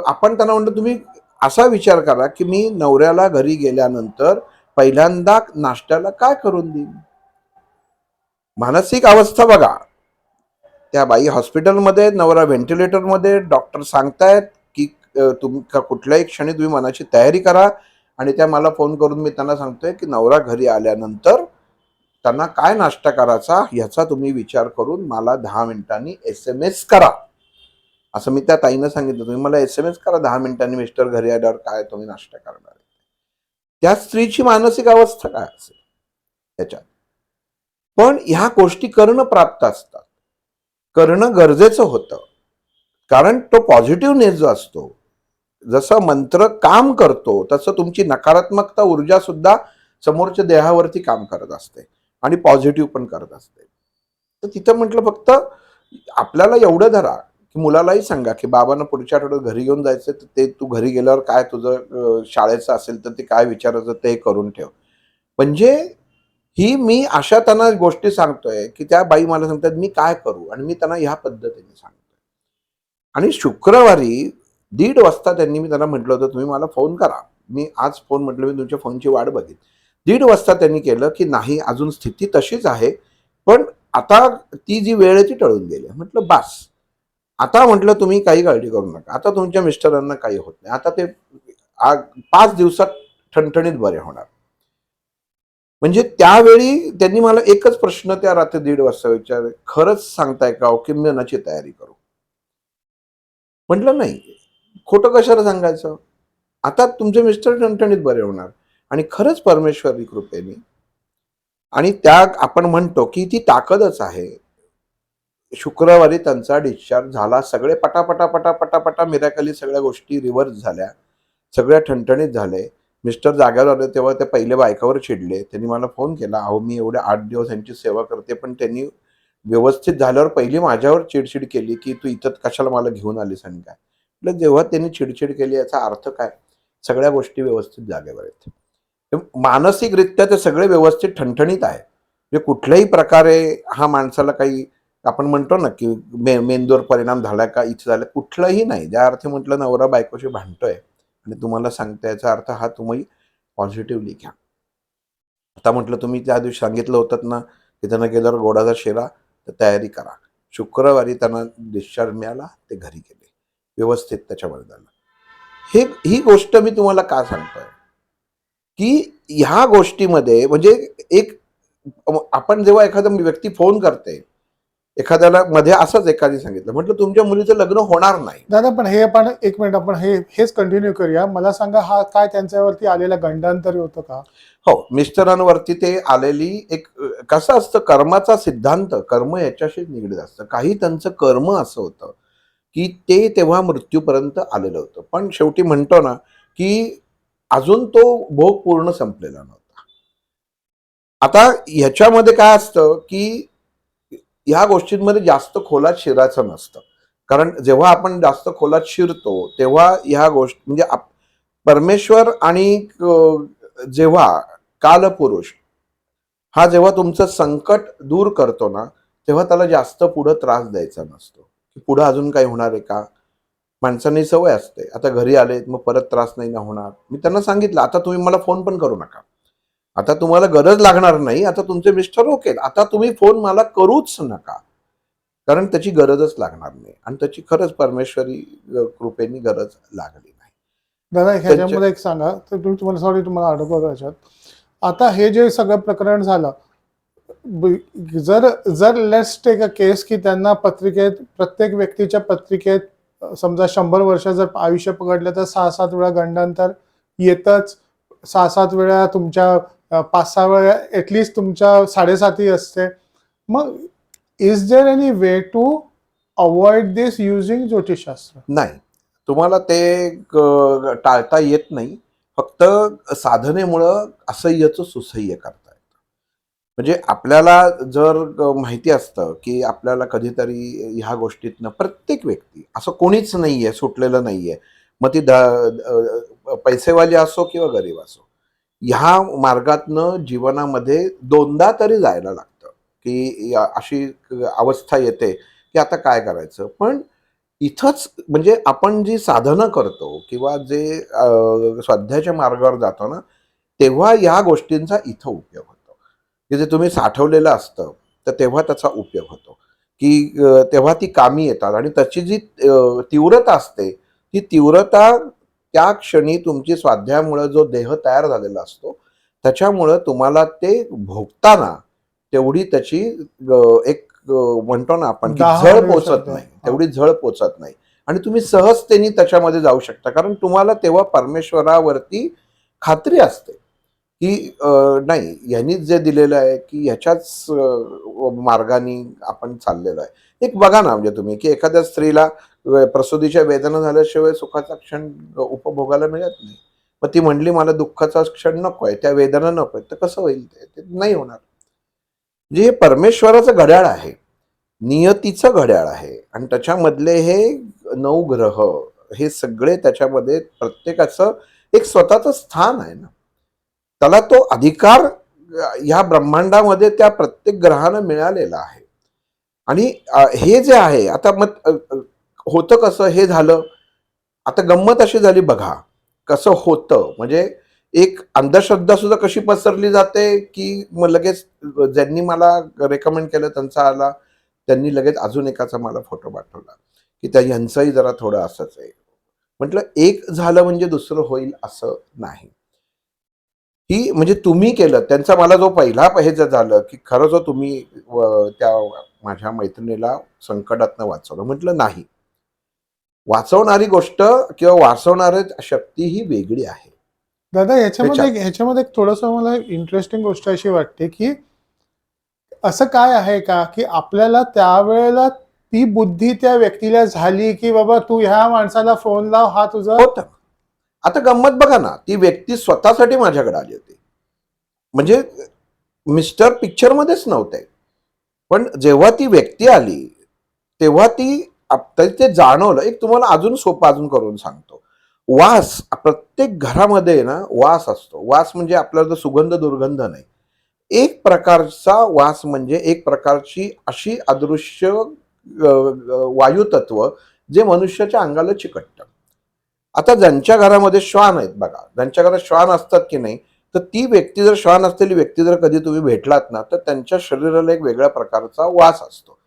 आपण त्यांना म्हणतो तुम्ही असा विचार करा की मी नवऱ्याला घरी गेल्यानंतर पहिल्यांदा नाश्त्याला काय करून देईन. मानसिक अवस्था बघा. त्या बाई हॉस्पिटलमध्ये, नवरा व्हेंटिलेटरमध्ये, डॉक्टर सांगतायत की तुम्ही कुठल्याही क्षणी तुम्ही मनाची तयारी करा. आणि त्या मला फोन करून मी त्यांना सांगतोय की नवरा घरी आल्यानंतर त्यांना काय नाश्ता करायचा याचा तुम्ही विचार करून मला 10 मिनिटांनी SMS करा. असं मी त्या ताईनं सांगितलं, तुम्ही मला SMS करा 10 मिनिटांनी, मिस्टर घरी आल्यावर काय तुम्ही नाश्ता करणार आहे. त्या स्त्रीची मानसिक अवस्था काय असेल त्याच्यात. पण ह्या गोष्टी करणं प्राप्त असतात, करणं गरजेचं होतं. कारण तो पॉझिटिव्हनेस जो असतो, जसं मंत्र काम करतो तसं तुमची नकारात्मकता ऊर्जा सुद्धा समोरच्या देहावरती काम करत असते आणि पॉझिटिव्ह पण करत असते. तर तिथं म्हटलं फक्त आपल्याला एवढं धरा की मुलालाही सांगा की बाबांना पुढच्या आठवड्यात घरी घेऊन जायचं, तर ते तू घरी गेल्यावर काय तुझं शाळेचं असेल तर ते काय विचारायचं ते करून ठेव. म्हणजे ही मी अशा त्यांना गोष्टी सांगतोय की त्या बाई मला सांगतात मी काय करू, आणि मी त्यांना ह्या पद्धतीने सांगतोय. आणि शुक्रवारी 1:30 वाजता मी त्यांना म्हटलं होतं तुम्ही मला फोन करा, मी आज फोन म्हटलं मी तुमच्या फोनची वाट बघेन. 1:30 वाजता त्यांनी केलं की नाही अजून स्थिती तशीच आहे, पण आता ती जी वेळ आहे ती टळून गेली. म्हटलं बास, आता म्हटलं तुम्ही काही काळजी करू नका, आता तुमच्या मिस्टरांना काही होत नाही, आता ते 5 दिवसात ठणठणीत बरे होणार. म्हणजे त्यावेळी त्यांनी मला एकच प्रश्न त्या रात्री 1:30 वाजता विचारले, खरंच सांगताय का हो की मनाची तयारी करू. म्हटलं नाही, खोटं कशाला सांगायचं, आता तुमचे मिस्टर ठणठणीत बरे होणार. आणि खरंच परमेश्वरी कृपेने, आणि त्या आपण म्हणतो की ती ताकदच आहे, शुक्रवारी त्यांचा डिस्चार्ज झाला. सगळे पटापटा पटापटा पटा मिरॅकली सगळ्या गोष्टी रिव्हर्स झाल्या, सगळ्या ठणठणीत झाले. मिस्टर जाग्यावर आले तेव्हा ते पहिले बायकावर चिडले. त्यांनी मला फोन केला, अहो मी एवढे 8 दिवस यांची सेवा करते, पण त्यांनी व्यवस्थित झाल्यावर पहिली माझ्यावर चिडचिड केली की तू इथं कशाला मला घेऊन आलीस आणि काय. म्हटलं जेव्हा त्यांनी चिडचिड केली याचा अर्थ काय, सगळ्या गोष्टी व्यवस्थित जागेवर आहेत. मानसिकरित्या ते सगळे व्यवस्थित ठणठणीत आहे. म्हणजे कुठल्याही प्रकारे हा माणसाला काही आपण म्हणतो ना की मेंदूवर परिणाम झाला का, इथे झालं, कुठलंही नाही. ज्या अर्थी म्हटलं नवरा बायकोशी भांडतोय आणि तुम्हाला सांगता याचा अर्थ हा तुम्ही पॉझिटिव्हली घ्या. आता म्हटलं तुम्ही त्या दिवशी सांगितलं होतं ना की त्यांना गेल्यावर गोडाचा शिरा, तर तयारी करा. शुक्रवारी त्यांना डिस्चार्ज मिळाला, ते घरी गेले, व्यवस्थित त्याच्यामध्ये झालं. ही गोष्ट मी तुम्हाला का सांगतोय की ह्या गोष्टीमध्ये म्हणजे एक आपण जेव्हा एखादा व्यक्ती फोन करते, एखाद्याला मध्ये असंच एखादी सांगितलं, म्हटलं तुमच्या मुलीचं लग्न होणार नाही.
दादा पण हे आपण एक मिनिट आपण हेच कंटिन्यू करूया. मला सांगा हा काय त्यांच्यावरती आलेला गंडांतर होतं का?
हो, मिस्टरांवरती ते आलेली एक कसं असतं, कर्माचा सिद्धांत, कर्म याच्याशी निगडीत असतं. काही त्यांचं कर्म असं होतं की ते तेव्हा मृत्यूपर्यंत आलेलं होतं, पण शेवटी म्हणतो ना की अजून तो भोग पूर्ण संपलेला नव्हता. आता ह्याच्यामध्ये काय असतं की ह्या गोष्टींमध्ये जास्त खोलात शिरायचं नसतं, कारण जेव्हा आपण जास्त खोलात शिरतो तेव्हा ह्या गोष्टी म्हणजे परमेश्वर आणि जेव्हा कालपुरुष हा जेव्हा तुमचं संकट दूर करतो ना, तेव्हा त्याला जास्त पुढं त्रास द्यायचा नसतो की पुढं अजून काही होणार आहे का. माणसांनी सवय असते, आता घरी आले मग परत त्रास नाही ना होणार. मी त्यांना सांगितलं आता तुम्ही मला फोन पण करू नका, आता तुम्हाला गरज लागणार नाही, आता तुमचे मिस्टर ओके, आता तुम्ही फोन मला करूच नका. कारण त्याची गरजच लागणार नाही आणि त्याची खरंच परमेश्वरी कृपेने गरज लागली नाही.
दादा ह्याच्यामध्ये एक सांगा, तर तुम्हाला सॉरी तुम्हाला अडकवतो याच्यात. आता हे जे सगळं प्रकरण झालं, जर जर लेट्स टेक अ केस की त्यांना पत्रिकेत, प्रत्येक व्यक्तीच्या पत्रिकेत समजा 100 वर्ष जर आयुष्य पकडलं तर 6-7 वेळा गंडांतर येतच, 6-7 वेळा तुमच्या 5-6 वेळा ॲटलिस्ट तुमच्या 7.5 असते. मग is there any way to avoid this using ज्योतिषशास्त्र?
नाही, तुम्हाला ते टाळता येत नाही. फक्त साधनेमुळं असह्यचं सुसह्य करता येतं. म्हणजे आपल्याला जर माहिती असतं की आपल्याला कधीतरी ह्या गोष्टीतनं प्रत्येक व्यक्ती असं कोणीच नाहीये सुटलेलं नाहीये, मग ती पैसेवाली असो किंवा गरीब असो, ह्या मार्गातनं जीवनामध्ये दोनदा तरी जायला लागतं की अशी अवस्था येते की आता काय करायचं. पण इथंच म्हणजे आपण जी साधनं करतो किंवा जे स्वाध्यायाच्या मार्गावर जातो ना, तेव्हा या गोष्टींचा इथं उपयोग होतो. की जे तुम्ही साठवलेलं असतं, तर तेव्हा त्याचा उपयोग होतो. की तेव्हा ती कामी येतात आणि त्याची जी तीव्रता असते, ती तीव्रता त्या क्षणी तुमची स्वाध्यायामुळं जो देह तयार झालेला असतो, त्याच्यामुळं तुम्हाला ते भोगताना तेवढी त्याची एक म्हणतो ना आपण की
दाह
झळ
मिळू
पोचत
शकते.
नाही, तेवढी झळ पोचत नाही आणि तुम्ही सहजतेने त्याच्यामध्ये जाऊ शकता. कारण तुम्हाला तेव्हा परमेश्वरावरती खात्री असते की नाही, यांनीच जे दिलेलं आहे की ह्याच्याच मार्गाने आपण चाललेलो आहे. एक बघा ना, म्हणजे तुम्ही की एखाद्या स्त्रीला प्रसूतीच्या वेदना झाल्याशिवाय सुखाचा क्षण उपभोगायला मिळत नाही. मग ती म्हणली मला दुःखाचा क्षण नकोय, त्या वेदना नकोय, तर कसं होईल? ते नाही होणार. म्हणजे हे परमेश्वराचं घड्याळ आहे, नियतीचं घड्याळ आहे आणि त्याच्यामधले हे 9 ग्रह, हे सगळे त्याच्यामध्ये प्रत्येकाचं एक स्वतःचं स्थान आहे ना. त्याला तो अधिकार ह्या ब्रह्मांडामध्ये त्या प्रत्येक ग्रहानं मिळालेला आहे. आणि हे जे आहे आता मग होतं कसं हे झालं. आता गंमत अशी झाली बघा, कसं होतं म्हणजे एक अंधश्रद्धा सुद्धा कशी पसरली जाते की मग लगेच ज्यांनी मला रेकमेंड केलं त्यांचा आला, त्यांनी लगेच अजून एकाचा मला फोटो पाठवला की त्या ह्यांचंही जरा थोडं असंच आहे. म्हटलं एक झालं म्हणजे दुसरं होईल असं नाही. की म्हणजे तुम्ही केलं त्यांचा मला जो पहिला हे झालं की खरं जो तुम्ही त्या माझ्या मैत्रिणीला संकटातनं वाचवलं. म्हटलं नाही, वाचवणारी गोष्ट किंवा वाचवणारी शक्ती ही वेगळी आहे.
दादा ह्याच्यामध्ये एक थोडंसं मला इंटरेस्टिंग गोष्ट अशी वाटते की असं काय आहे का की आपल्याला त्यावेळेला ती बुद्धी त्या व्यक्तीला झाली की बाबा तू ह्या माणसाला फोन लाव, हा तुझा
होतं. आता गंमत बघा ना, ती व्यक्ती स्वतःसाठी माझ्याकडे आली होती. म्हणजे मिस्टर पिक्चरमध्येच नव्हते. पण जेव्हा ती व्यक्ती आली, तेव्हा ते जाणवलं. एक तुम्हाला अजून सोपं अजून करून सांगतो. वास प्रत्येक घरामध्ये ना वास असतो. वास म्हणजे आपल्याला जो सुगंध दुर्गंध नाही. एक प्रकारचा वास म्हणजे एक प्रकारची अशी अदृश्य वायुतत्व जे मनुष्याच्या अंगाला चिकटतं. आता ज्यांच्या घरामध्ये श्वान आहेत बघा, ज्यांच्या घरात श्वान असतात की नाही, तर ती व्यक्ती जर श्वान असलेली व्यक्ती जर कधी तुम्ही भेटलात ना, तर त्यांच्या शरीराला एक वेगळ्या प्रकारचा वास असतो.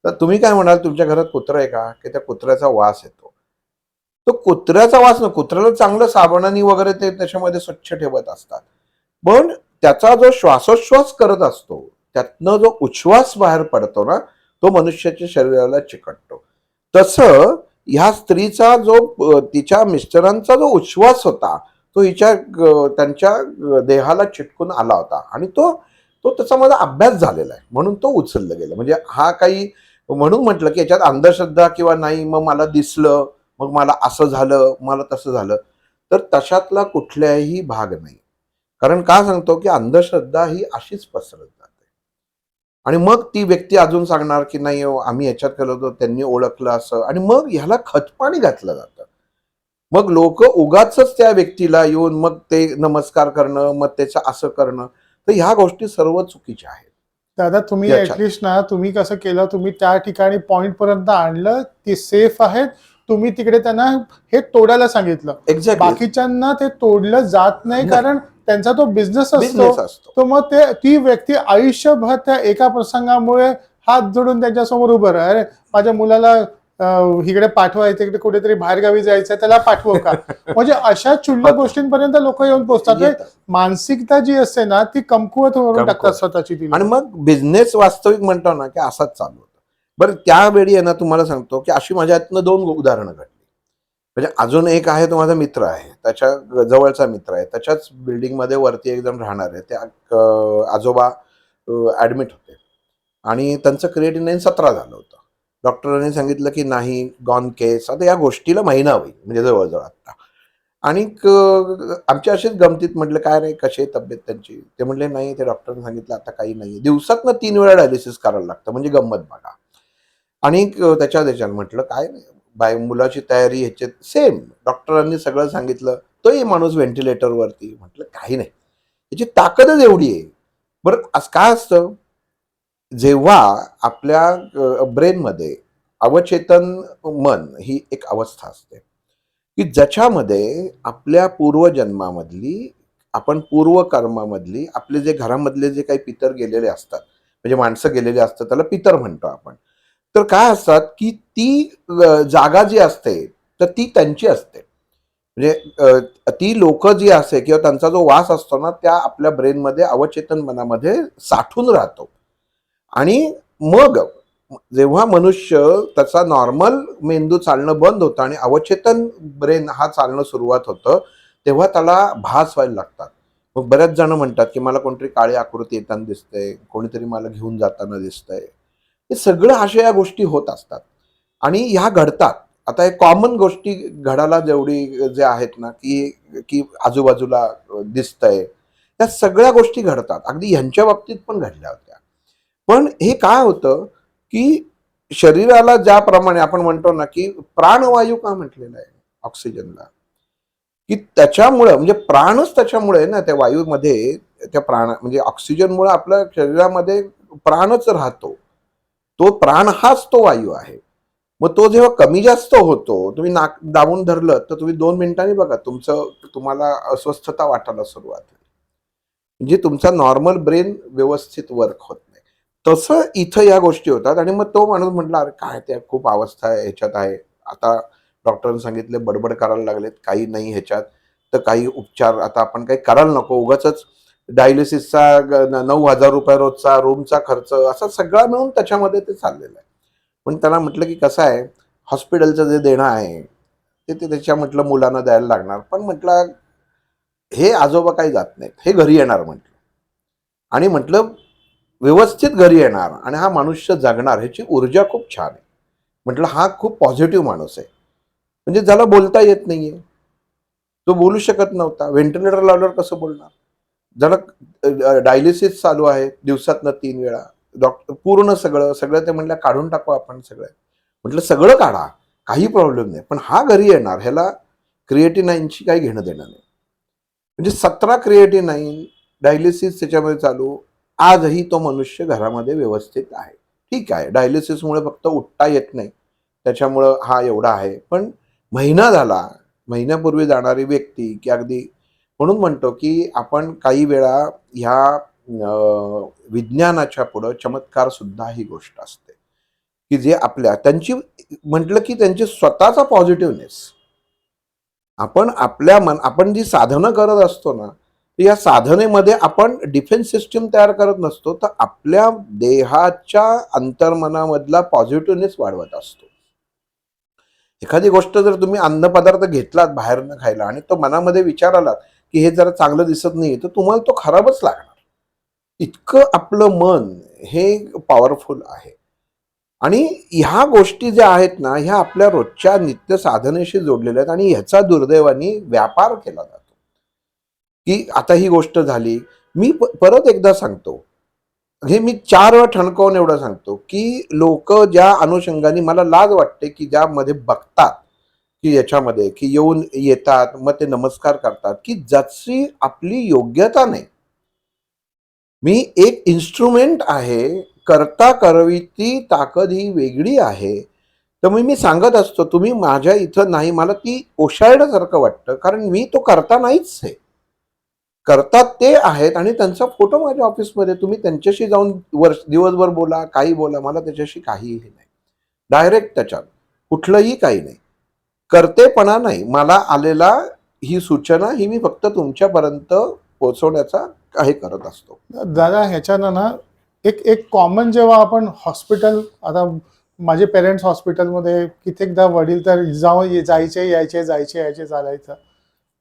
तर तुम्ही काय म्हणाल, तुमच्या घरात कुत्रा आहे का? की त्या कुत्र्याचा वास येतो. तो कुत्र्याचा वास ना, कुत्र्याला चांगलं साबणाने वगैरे ते त्याच्यामध्ये स्वच्छ ठेवत असतात. पण त्याचा जो श्वासोच्छ्वास करत असतो, त्यातनं जो उच्छ्वास बाहेर पडतो ना, तो मनुष्याच्या शरीराला चिकटतो. तसं ह्या स्त्रीचा जो तिच्या मिस्टरांचा जो उच्छ्वास होता, तो त्यांच्या देहाला चिटकून आला होता आणि तो तो त्याचा माझा अभ्यास झालेला आहे. म्हणून तो उचललं गेलं. म्हणजे हा काही म्हणून म्हटलं की याच्यात अंधश्रद्धा किंवा नाही, मग मला दिसलं, मग मला असं झालं, मला तसं झालं. तर तशातला कुठलाही भाग नाही. कारण का सांगतो की अंधश्रद्धा ही अशीच पसरत जाते. आणि मग ती व्यक्ती अजून सांगणार की नाही हो, आम्ही याच्यात केलं होतं, त्यांनी ओळखलं असं आणि मग ह्याला खतपाणी घातलं जातं. मग लोक उगाचच त्या व्यक्तीला येऊन मग ते नमस्कार करणं, मग त्याचं असं करणं. तर ह्या गोष्टी सर्व चुकीच्या आहेत.
दादा तुम्ही
याच्यात
ऍटलिस्ट ना, तुम्ही कसं केलं, तुम्ही त्या ठिकाणी पॉइंट पर्यंत आणलं, ती सेफ आहेत. तुम्ही तिकडे त्यांना हे तोडायला सांगितलं.
एक्झॅक्टली
बाकीच्यांना ते तोडलं जात नाही,
नाही.
कारण त्यांचा तो बिझनेस असतो.
बिझनेस असतो.
तो मग ती व्यक्ती आयुष्यभर त्या एका प्रसंगामुळे हात जोडून त्यांच्यासमोर उभं राहा, अरे माझ्या मुलाला इकडे पाठवायचं, इकडे कुठेतरी बाहेरगावी जायचं, त्याला पाठवू का? म्हणजे अशा क्षुल्लक गोष्टींपर्यंत लोक येऊन पोहोचतात.
येतात.
मानसिकता जी असते ना ती कमकुवत करून टाकतात
कमकुवत.
स्वतःची ती
आणि
लोकं.
मग बिझनेस वास्तविक म्हणतो ना की असाच चालू होता. बरं त्यावेळी आहे ना तुम्हाला सांगतो की अशी माझ्या हातनं 2 उदाहरणं घडली. म्हणजे अजून एक आहे, तो माझा मित्र आहे, त्याच्या जवळचा मित्र आहे, त्याच्याच बिल्डिंगमध्ये वरती एक जण राहणार आहे. त्या आजोबा ॲडमिट होते आणि त्यांचं क्रिएटिनिन 17 झालं होतं. डॉक्टरांनी सांगितलं की नाही, गॉन केस. आता या गोष्टीला महिना होईल, म्हणजे जवळ-जवळ आता. आणि आमच्या असेच गमतीत म्हटलं, "काय रे, कशी आहे तब्येत त्यांची?" ते म्हटले, "नाही, ते डॉक्टरने सांगितलं आता काही नाही." दिवसातनं 3 वेळा डायलिसिस करायला लागतं, म्हणजे गंमत बघा. आणि त्याच्यात म्हटलं, "काय नाही, मुलाची तयारी ह्याच्यात." सेम डॉक्टरांनी सगळं सांगितलं. तोही माणूस व्हेंटिलेटरवरती. म्हटलं, "काही नाही." त्याची ताकदच एवढी आहे. बरं काय असतं, जेव्हा आपल्या ब्रेनमध्ये अवचेतन मन ही एक अवस्था असते, की ज्याच्यामध्ये आपल्या पूर्वजन्मामधली, आपण पूर्वकर्मामधली, आपले जे घरामधले जे काही पितर गेलेले असतात, म्हणजे माणसं गेलेली असतात, त्याला पितर म्हणतो आपण. तर काय असतात की ती जागा जी असते, तर ती त्यांची असते. म्हणजे ती लोकं जी असते किंवा त्यांचा जो वास असतो ना, त्या आपल्या ब्रेनमध्ये अवचेतन मनामध्ये साठून राहतो. आणि मग जेव्हा मनुष्य त्याचा नॉर्मल मेंदू चालणं बंद होतं आणि अवचेतन ब्रेन हा चालणं सुरुवात होतं, तेव्हा त्याला भास व्हायला लागतात. मग बऱ्याच जण म्हणतात की मला कोणतरी काळी आकृती येताना दिसतंय, कोणीतरी मला घेऊन जाताना दिसतंय. हे सगळं अशा या गोष्टी होत असतात आणि ह्या घडतात. आता हे कॉमन गोष्टी घडायला जेवढी जे आहेत ना, की की आजूबाजूला दिसतंय, त्या सगळ्या गोष्टी घडतात. अगदी ह्यांच्या बाबतीत पण घडल्या होत्या. पण हे काय होतं, की शरीराला ज्याप्रमाणे आपण म्हणतो ना, की प्राणवायू का म्हटलेला आहे ऑक्सिजनला, की त्याच्यामुळं, म्हणजे प्राणच त्याच्यामुळे आहे ना, त्या वायूमध्ये, त्या म्हणजे ऑक्सिजनमुळे आपल्या शरीरामध्ये प्राणच राहतो. तो प्राण हाच तो वायू आहे. मग तो जेव्हा कमी जास्त होतो, तुम्ही नाक दाबून धरलं, तर तुम्ही 2 मिनिटांनी बघा तुम्हाला अस्वस्थता वाटायला सुरुवात होईल. म्हणजे तुमचा नॉर्मल ब्रेन व्यवस्थित वर्क होत नाही. तसं इथं या गोष्टी होतात आणि मग तो माणूस म्हटला, "अरे काय, ते खूप अवस्था आहे, ह्याच्यात आहे." आता डॉक्टरांनी सांगितले, बडबड करायला लागलेत, काही नाही ह्याच्यात, तर काही उपचार आता आपण काही करायला नको. उगाचच डायलिसिसचा ₹9,000 रोजचा, रूमचा खर्च, असा सगळा मिळून त्याच्यामध्ये ते चाललेलं आहे. पण त्याला म्हटलं, की कसं आहे, हॉस्पिटलचं जे देणं आहे, ते त्याच्या म्हटलं मुलांना द्यायला लागणार. पण म्हटलं, हे आजोबा काही जात नाहीत, हे घरी येणार म्हटलं. आणि म्हटलं व्यवस्थित घरी येणार आणि हा मनुष्य जगणार, ह्याची ऊर्जा खूप छान आहे. म्हटलं हा खूप पॉझिटिव्ह माणूस आहे. म्हणजे ज्याला बोलता येत नाहीये, तो बोलू शकत नव्हता, व्हेंटिलेटर लावल्यावर कसं बोलणार? ज्याला डायलिसिस चालू आहे दिवसातनं 3 वेळा, डॉक्टर पूर्ण सगळं ते म्हणल्या, काढून टाकू आपण सगळं. म्हटलं सगळं काढा, काही प्रॉब्लेम नाही, पण हा घरी येणार, ह्याला क्रिएटिनाइनची काही घेणं देणं नाही. म्हणजे 17 क्रिएटिनाइन, डायलिसिस त्याच्यामध्ये चालू. आजही तो मनुष्य घरामध्ये व्यवस्थित आहे. ठीक आहे, डायलिसिसमुळे फक्त उठता येत नाही, त्याच्यामुळं हा एवढा आहे. पण महिना झाला, महिन्यापूर्वी जाणारी व्यक्ती, की अगदी, म्हणून म्हणतो की आपण काही वेळा ह्या विज्ञानाच्या पुढं चमत्कार सुद्धा ही गोष्ट असते, की जे त्यांची, म्हटलं की त्यांची स्वतःचा पॉझिटिव्हनेस, आपण जी साधनं करत असतो ना, या साधनेमध्ये आपण डिफेन्स सिस्टीम तयार करत नसतो, तर आपल्या देहाच्या अंतर्मनामधला पॉझिटिव्हनेस वाढवत असतो. एखादी गोष्ट जर तुम्ही अन्नपदार्थ घेतलात बाहेरनं खायला आणि तो मनामध्ये विचार आला, की हे जरा चांगलं दिसत नाही, तर तुम्हाला तो खराबच लागणार. इतकं आपलं मन हे पॉवरफुल आहे. आणि ह्या गोष्टी ज्या आहेत ना, ह्या आपल्या रोजच्या नित्य साधनेशी जोडलेल्या आहेत आणि ह्याचा दुर्दैवाने व्यापार केला जातो. की आता ही गोष्ट झाली. मी परत एकदा सांगतो, हे मी 4 वेळा ठणकावून एवढं सांगतो, की लोकं ज्या अनुषंगाने, मला लाज वाटते, की ज्यामध्ये बघतात, की याच्यामध्ये की येतात, मग ते नमस्कार करतात, की ज्याची आपली योग्यता नाही. मी एक इन्स्ट्रुमेंट आहे, करता करविती ताकद ही वेगळी आहे. तर मी सांगत असतो, तुम्ही माझ्या इथं नाही, मला ती ओशाळल्यासारखं वाटतं, कारण मी तो करता नाहीच आहे. करतात ते आहेत आणि त्यांचा फोटो माझ्या ऑफिसमध्ये, तुम्ही त्यांच्याशी जाऊन दिवसभर बोला, काही बोला, मला त्याच्याशी काहीही नाही. डायरेक्ट त्याच्यात कुठलंही काही नाही, करतेपणा नाही. मला आलेला ही सूचना ही मी फक्त तुमच्यापर्यंत पोहोचवण्याचा हे करत असतो.
दादा ह्याच्यानं ना एक एक कॉमन जेव्हा आपण हॉस्पिटल, आता माझे पेरेंट्स हॉस्पिटलमध्ये कित्येकदा वडील तर जायचे यायचे चालायचं.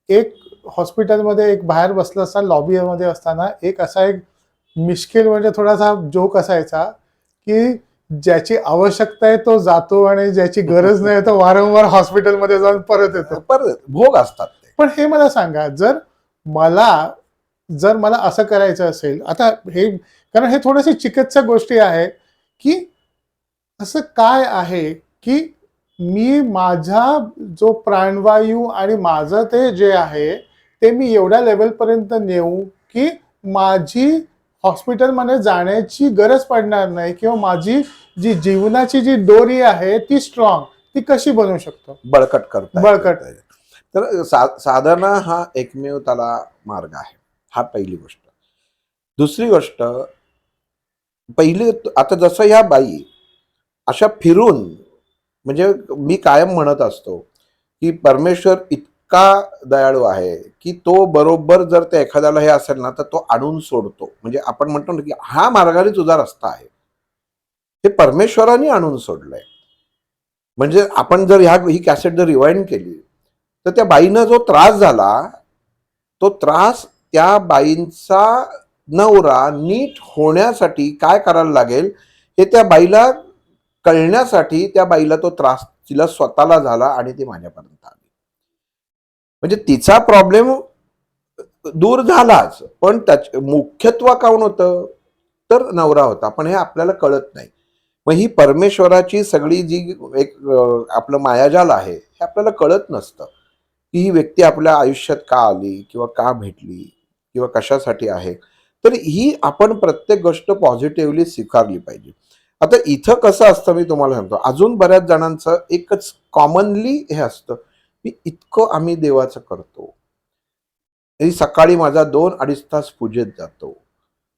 एक हॉस्पिटलमध्ये एक बाहेर बसलं असताना लॉबीमध्ये असताना एक असा एक मिश्किल म्हणजे थोडासा जोक असायचा की ज्याची आवश्यकता आहे तो जातो आणि ज्याची गरज नाही तो वारंवार हॉस्पिटलमध्ये जाऊन परत येतो.
परत भोग असतात ते.
पण हे मला सांगा, जर मला असं करायचं असेल, आता हे कारण हे थोडेसे चिकित्सक गोष्टी आहेत की असं काय आहे की मी माझा जो प्राणवायू आणि माझं ते जे आहे ते मी एवढ्या लेवलपर्यंत नेऊ की माझी हॉस्पिटलमध्ये जाण्याची गरज पडणार नाही, किंवा माझी जी जीवनाची जी दोरी आहे ती स्ट्रॉंग, ती कशी बनवू शकतो?
बळकट करता
बळकट.
तर साधन हा एकमेव त्याला मार्ग आहे. हा पहिली गोष्ट. दुसरी गोष्ट, पहिली आता जसं ह्या बाई अशा फिरून, म्हणजे मी कायम म्हणत असतो की परमेश्वर इतका दयाळू आहे की तो बरोबर जर ते एखाद्याला हे असेल ना तर तो आणून सोडतो. म्हणजे आपण म्हणतो ना की हा मार्गाने तुझा रस्ता आहे, हे परमेश्वराने आणून सोडलंय. म्हणजे आपण जर ही कॅसेट जर रिवाइंड केली तर त्या बाईनं जो त्रास झाला, तो त्रास त्या बाईंचा नवरा नीट होण्यासाठी काय करायला लागेल हे त्या बाईला कळण्यासाठी त्या बाईला तो त्रास तिला स्वतःला झाला आणि ती माझ्यापर्यंत आली. म्हणजे तिचा प्रॉब्लेम दूर झालाच, पण मुख्यत्व कोण होतं? तर नवरा होता. पण हे आपल्याला कळत नाही. मग ही परमेश्वराची सगळी जी एक आपलं मायाजाल आहे हे आपल्याला कळत नसतं की ही व्यक्ती आपल्या आयुष्यात का आली किंवा का भेटली किंवा कशासाठी आहे. तर ही आपण प्रत्येक गोष्ट पॉझिटिव्हली स्वीकारली पाहिजे. आता इथं कसं असतं मी तुम्हाला सांगतो, अजून बऱ्याच जणांचं एकच कॉमनली हे असतं की इतकं आम्ही देवाचं करतो, सकाळी माझा 2-2.5 तास पूजेत जातो,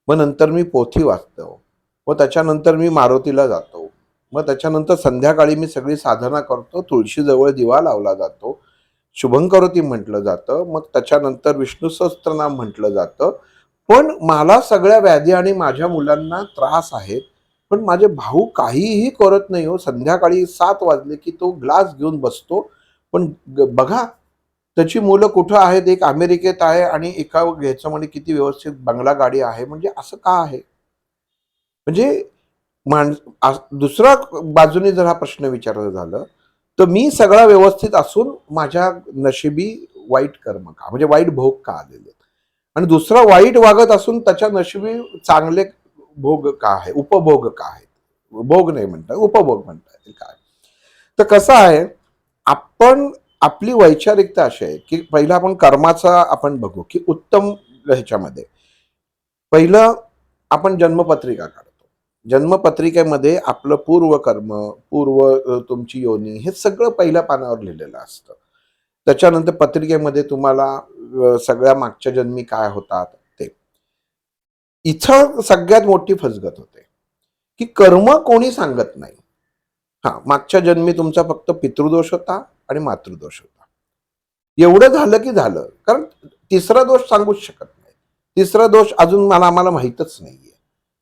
मग नंतर मी पोथी वाचतो, मग त्याच्यानंतर मी मारुतीला जातो, मग त्याच्यानंतर संध्याकाळी मी सगळी साधना करतो, तुळशीजवळ दिवा लावला जातो, शुभंकरोती म्हटलं जातं, मग त्याच्यानंतर विष्णू सहस्त्रनाम म्हटलं जातं. पण मला सगळ्या व्याधी आणि माझ्या मुलांना त्रास आहेत, पण माझे भाऊ काहीही करत नाही हो. संध्याकाळी 7 वाजले की तो ग्लास घेऊन बसतो, पण बघा त्याची मुलं कुठं आहेत, एक अमेरिकेत आहे आणि एका ह्याच्यामध्ये किती व्यवस्थित बंगला गाडी आहे. म्हणजे असं का आहे? म्हणजे दुसऱ्या बाजूने जर हा प्रश्न विचारला झाला तर मी सगळा व्यवस्थित असून माझ्या नशिबी वाईट कर्म का, म्हणजे वाईट भोग का आलेले, आणि दुसरा वाईट वागत असून त्याच्या नशिबी चांगले भोग का आहे, उपभोग का आहे, भोग नाही म्हणतात, उपभोग म्हणतात काय. तर कसं आहे, आपण आपली वैचारिकता अशी आहे की पहिला आपण कर्माचा आपण बघू की उत्तम ह्याच्यामध्ये पहिलं आपण जन्मपत्रिका काढतो. जन्मपत्रिकेमध्ये आपलं पूर्वकर्म, तुमची योनी हे सगळं पहिल्या पानावर लिहिलेलं असतं. त्याच्यानंतर पत्रिकेमध्ये तुम्हाला सगळ्या मागच्या जन्मी काय होतात ते. इथं सगळ्यात मोठी फसगत होते की कर्म कोणी सांगत नाही. मागच्या जन्मी तुमचा फक्त पितृदोष होता आणि मातृदोष होता, एवढं झालं की झालं. कारण तिसरा दोष सांगूच शकत नाही. तिसरा दोष अजून आम्हाला माहीतच नाहीये,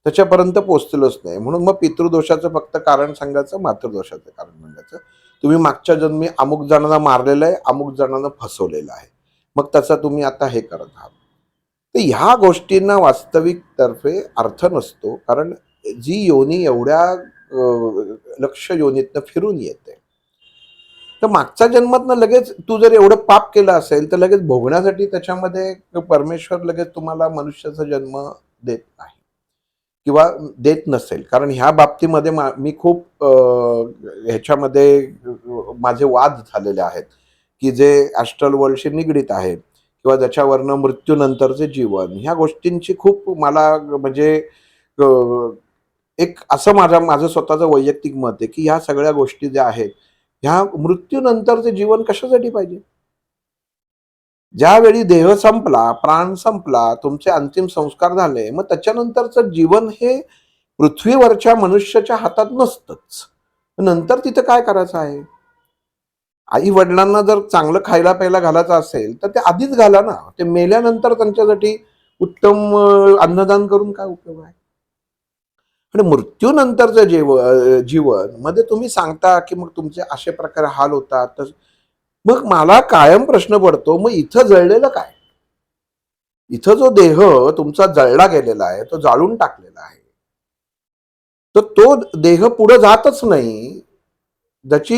त्याच्यापर्यंत पोहोचलोच नाही. म्हणून मग पितृदोषाचं फक्त कारण सांगायचं, मातृदोषाचं कारण सांगायचं. तुम्ही मागच्या जन्मी अमुक जणांना मारलेलं आहे, अमुक जणांना फसवलेलं आहे, मग त्याचा तुम्ही आता हे करत आहात. तर ह्या गोष्टींना वास्तविक तर्फे अर्थ नसतो. कारण जी योनी एवढ्या लक्ष योनीतनं फिरून येते, तर मागच्या जन्मातनं लगेच तू जर एवढं पाप केलं असेल तर लगेच भोगण्यासाठी त्याच्यामध्ये परमेश्वर लगेच तुम्हाला मनुष्याचा जन्म देत नाही किंवा देत नसेल. कारण ह्या बाबतीमध्ये मी खूप ह्याच्यामध्ये माझे वाद झालेले आहेत की जे ॲस्ट्रल वर्ल्डशी निगडीत आहेत किंवा ज्याच्यावरनं मृत्यूनंतरचे जीवन, ह्या गोष्टींची खूप मला म्हणजे एक असं माझं स्वतःचं वैयक्तिक मत आहे की ह्या सगळ्या गोष्टी ज्या आहेत ह्या मृत्यूनंतरचे जीवन कशासाठी पाहिजे. ज्यावेळी देह संपला, प्राण संपला, तुमचे अंतिम संस्कार झाले, मग त्याच्यानंतरचं जीवन हे पृथ्वीवरच्या मनुष्याच्या हातात नसतंच. नंतर तिथं काय करायचं आहे? आई वडिलांना जर चांगलं खायला प्यायला घालायचं असेल तर ते आधीच घाला ना. ते मेल्यानंतर त्यांच्यासाठी उत्तम अन्नदान करून काय उपयोग आहे? आणि मृत्यूनंतरचं जीवन मध्ये तुम्ही सांगता की मग तुमचे अशा प्रकारे हाल होतात, तर मग मला कायम प्रश्न पडतो, मग इथं जळलेलं काय? इथं जो देह तुमचा जळला गेलेला आहे, तो जाळून टाकलेला आहे, तर तो देह पुढे जातच नाही. ज्याची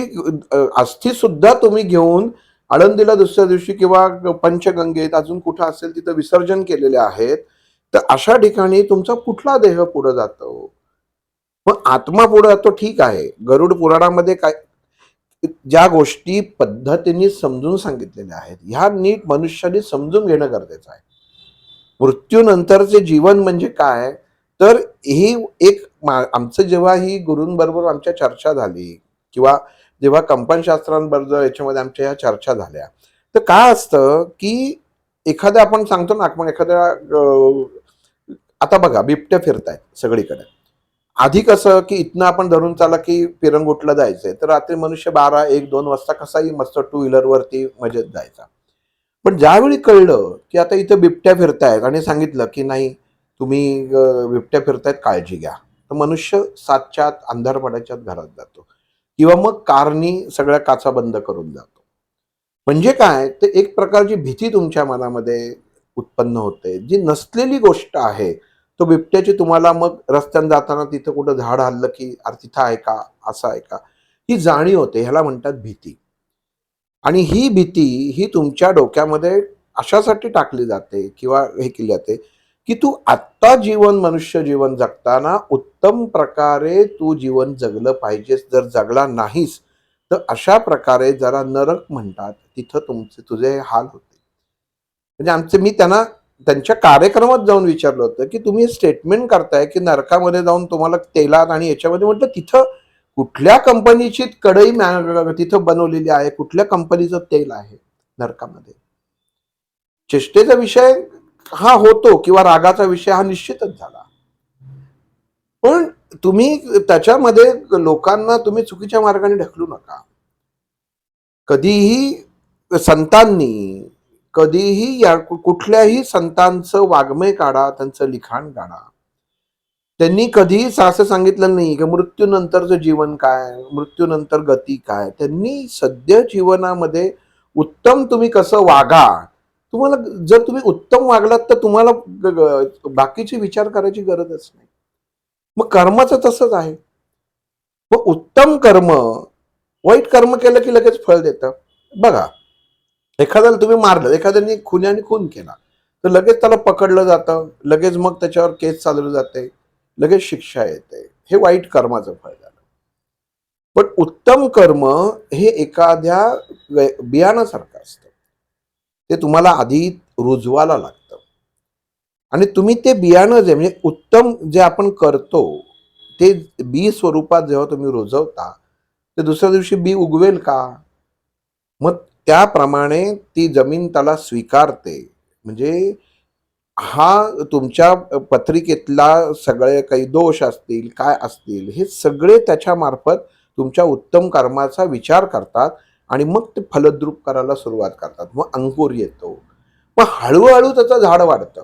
अस्थी सुद्धा तुम्ही घेऊन आळंदीला दुसऱ्या दिवशी किंवा पंचगंगेत अजून कुठं असेल तिथं विसर्जन केलेले आहेत, तर अशा ठिकाणी तुमचा कुठला देह पुढे जातो? मग आत्मा पुढे जातो, ठीक आहे. गरुड पुराणामध्ये काय ज्या गोष्टी पद्धतीने समजून सांगितलेल्या आहेत, ह्या नीट मनुष्याने समजून घेणं गरजेचं आहे. मृत्यूनंतरचे जीवन म्हणजे काय? तर ही एक आमचं जेव्हा ही गुरूंबरोबर आमच्या चर्चा झाली किंवा जेव्हा कंपनशास्त्रांबरोबर याच्यामध्ये आमच्या ह्या चर्चा झाल्या, तर काय असतं की एखाद्या आपण सांगतो ना, आपण एखाद्या आता बघा बिबट्या फिरतायत सगळीकडे. आधी कसं की इथनं आपण धरून चाला की पिरंगुटला जायचंय, तर रात्री मनुष्य 12, 1, 2 वाजता कसाही मस्त टू व्हीलरवरती मजेत जायचा. पण ज्यावेळी कळलं की आता इथं बिबट्या फिरतायत आणि सांगितलं की नाही तुम्ही बिबट्या फिरतायत काळजी घ्या, तर मनुष्य 7च्या आत अंधार पडायच्या आत घरात जातो किंवा मग कारनी सगळ्या काचा बंद करून जातो. म्हणजे काय, ते एक प्रकारची भीती तुमच्या मनामध्ये उत्पन्न होते, जी नसलेली गोष्ट आहे. तो बिबट्याची तुम्हाला मग रस्त्याने जाताना तिथं कुठं झाड हललं की अरे तिथं आहे का, असं आहे का, ही जाणीव होते. ह्याला म्हणतात भीती. आणि ही भीती ही तुमच्या डोक्यामध्ये अशासाठी टाकली जाते किंवा हे केली जाते की तू आत्ता मनुष्य जीवन जगताना उत्तम प्रकारे तू जीवन जगलं पाहिजेस. जर जगला नाहीस तर अशा प्रकारे जरा नरक म्हणतात तिथं तुझे हाल होते. म्हणजे मी त्यांना त्यांच्या कार्यक्रमात जाऊन विचारलं होतं की तुम्ही स्टेटमेंट करताय की नरकामध्ये जाऊन तुम्हाला तेलात आणि याच्यामध्ये, म्हटलं तिथं कुठल्या कंपनीची कढई तिथं बनवलेली आहे, कुठल्या कंपनीचं तेल आहे नरकामध्ये? चेष्टेचा विषय हा होतो किंवा रागाचा विषय हा निश्चितच झाला, पण तुम्ही त्याच्यामध्ये लोकांना तुम्ही चुकीच्या मार्गाने ढकलू नका. कधीही संतांनी कधीही या कुठल्याही संतांचं वाङ्मय काढा, त्यांचं लिखाण काढा, त्यांनी कधीही असं सांगितलं नाही की मृत्यूनंतरचं जीवन काय, मृत्यूनंतर गती काय. त्यांनी सध्या जीवनामध्ये उत्तम तुम्ही कसं वागा. तुम्हाला जर तुम्ही उत्तम वागलात तर तुम्हाला बाकीचे विचार करायची गरजच नाही. मग कर्माचं तसंच आहे. मग उत्तम कर्म वाईट कर्म केलं की लगेच फळ देतं. बघा, एखाद्याला तुम्ही मारलं, एखाद्याने खुन्याने खून केला, तर लगेच त्याला पकडलं जातं, लगेच मग त्याच्यावर केस चालवली जाते, लगेच शिक्षा येते. हे वाईट कर्माचं फळ झालं. पण उत्तम कर्म हे एखाद्या बियाणासारखं असतं. ते तुम्हाला आधी रुजवायला लागतं आणि तुम्ही ते बियाणं जे म्हणजे उत्तम जे आपण करतो ते बी स्वरूपात जेव्हा तुम्ही रुजवता, ते दुसऱ्या दिवशी बी उगवेल का? मग त्याप्रमाणे ती जमीन त्याला स्वीकारते. म्हणजे हा तुमच्या पत्रिकेतला सगळे काही दोष असतील, काय असतील, हे सगळे त्याच्या मार्फत तुमच्या उत्तम कर्माचा विचार करतात आणि मग ते फलद्रूप करायला सुरुवात करतात. मग अंकुर येतो. मग हळूहळू त्याचं झाड वाढतं.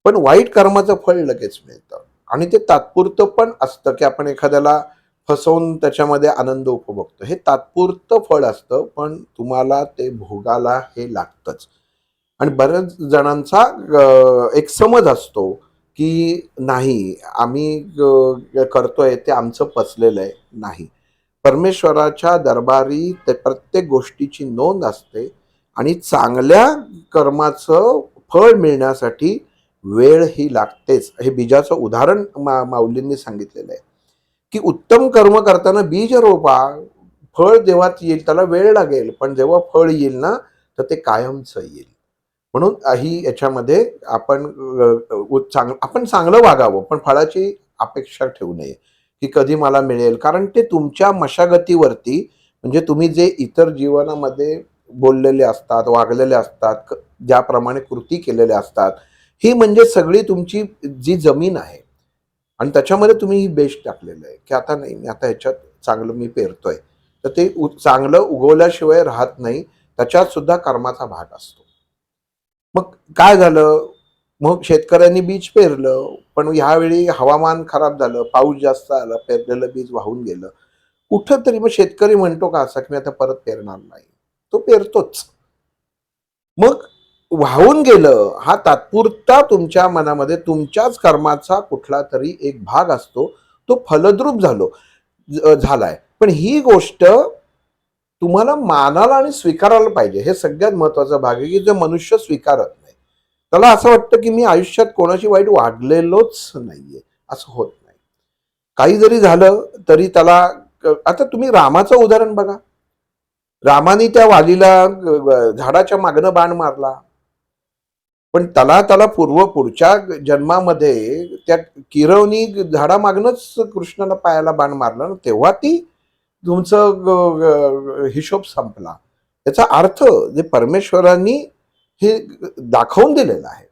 पण वाईट कर्माचं फळ लगेच मिळतं आणि ते तात्पुरतं पण असतं की आपण एखाद्याला फसवून त्याच्यामध्ये आनंद उपभोगतो. हे तात्पुरतं फळ असतं, पण तुम्हाला ते भोगायला हे लागतंच. आणि बऱ्याच जणांचा एक समज असतो की नाही आम्ही करतोय ते आमचं पचलेलं आहे. नाही, परमेश्वराच्या दरबारी ते प्रत्येक गोष्टीची नोंद असते आणि चांगल्या कर्माचं फळ मिळण्यासाठी वेळ ही लागतेच. हे बीजाचं उदाहरण माऊलींनी सांगितलेलं आहे की उत्तम कर्म करताना बीज रोपा, फळ जेव्हा येईल त्याला वेळ लागेल, पण जेव्हा फळ येईल ना तर ते कायमचं येईल. म्हणून ही याच्यामध्ये आपण चांगलं वागावं, पण फळाची अपेक्षा ठेवू नये की कधी मला मिळेल. कारण ते तुमच्या मशागतीवरती म्हणजे तुम्ही जे इतर जीवनामध्ये बोललेले असतात, वागलेले असतात, ज्याप्रमाणे कृती केलेल्या असतात, ही म्हणजे सगळी तुमची जी जमीन आहे आणि त्याच्यामध्ये तुम्ही ही बेस्ट टाकलेलं आहे, की आता नाही, मी आता ह्याच्यात चांगलं मी पेरतोय. तर ते चांगलं उगवल्याशिवाय राहत नाही, त्याच्यात सुद्धा कर्माचा भाग असतो. मग काय झालं? मग शेतकऱ्यांनी बीज पेरलं, पण ह्यावेळी हवामान खराब झालं, पाऊस जास्त आला, पेरलेलं बीज वाहून गेलं. कुठंतरी मग शेतकरी म्हणतो का असा, की मी आता परत पेरणार नाही? तो पेरतोच. मग वाहून गेलं हा तात्पुरता तुमच्या मनामध्ये तुमच्याच कर्माचा कुठला तरी एक भाग असतो, तो फलद्रूप झालाय. पण ही गोष्ट तुम्हाला मानायला आणि स्वीकारायला पाहिजे. हे सगळ्यात महत्वाचा भाग आहे, की जो मनुष्य स्वीकारत नाही. त्याला असं वाटतं, की मी आयुष्यात कोणाशी वाईट वागलेलोच नाहीये, असं होत नाही. काही जरी झालं तरी त्याला आता तुम्ही रामाचं उदाहरण बघा. रामाने त्या वालीला झाडाच्या मागनं बाण मारला, पण त्याला त्याला पुढच्या जन्मामध्ये त्या किरवनी झाडामागनच कृष्णाला पायाला बाण मारला, तेव्हा ती तुमचं हिशोब संपला. त्याचा अर्थ जे परमेश्वरांनी हे दाखवून दिलेलं आहे,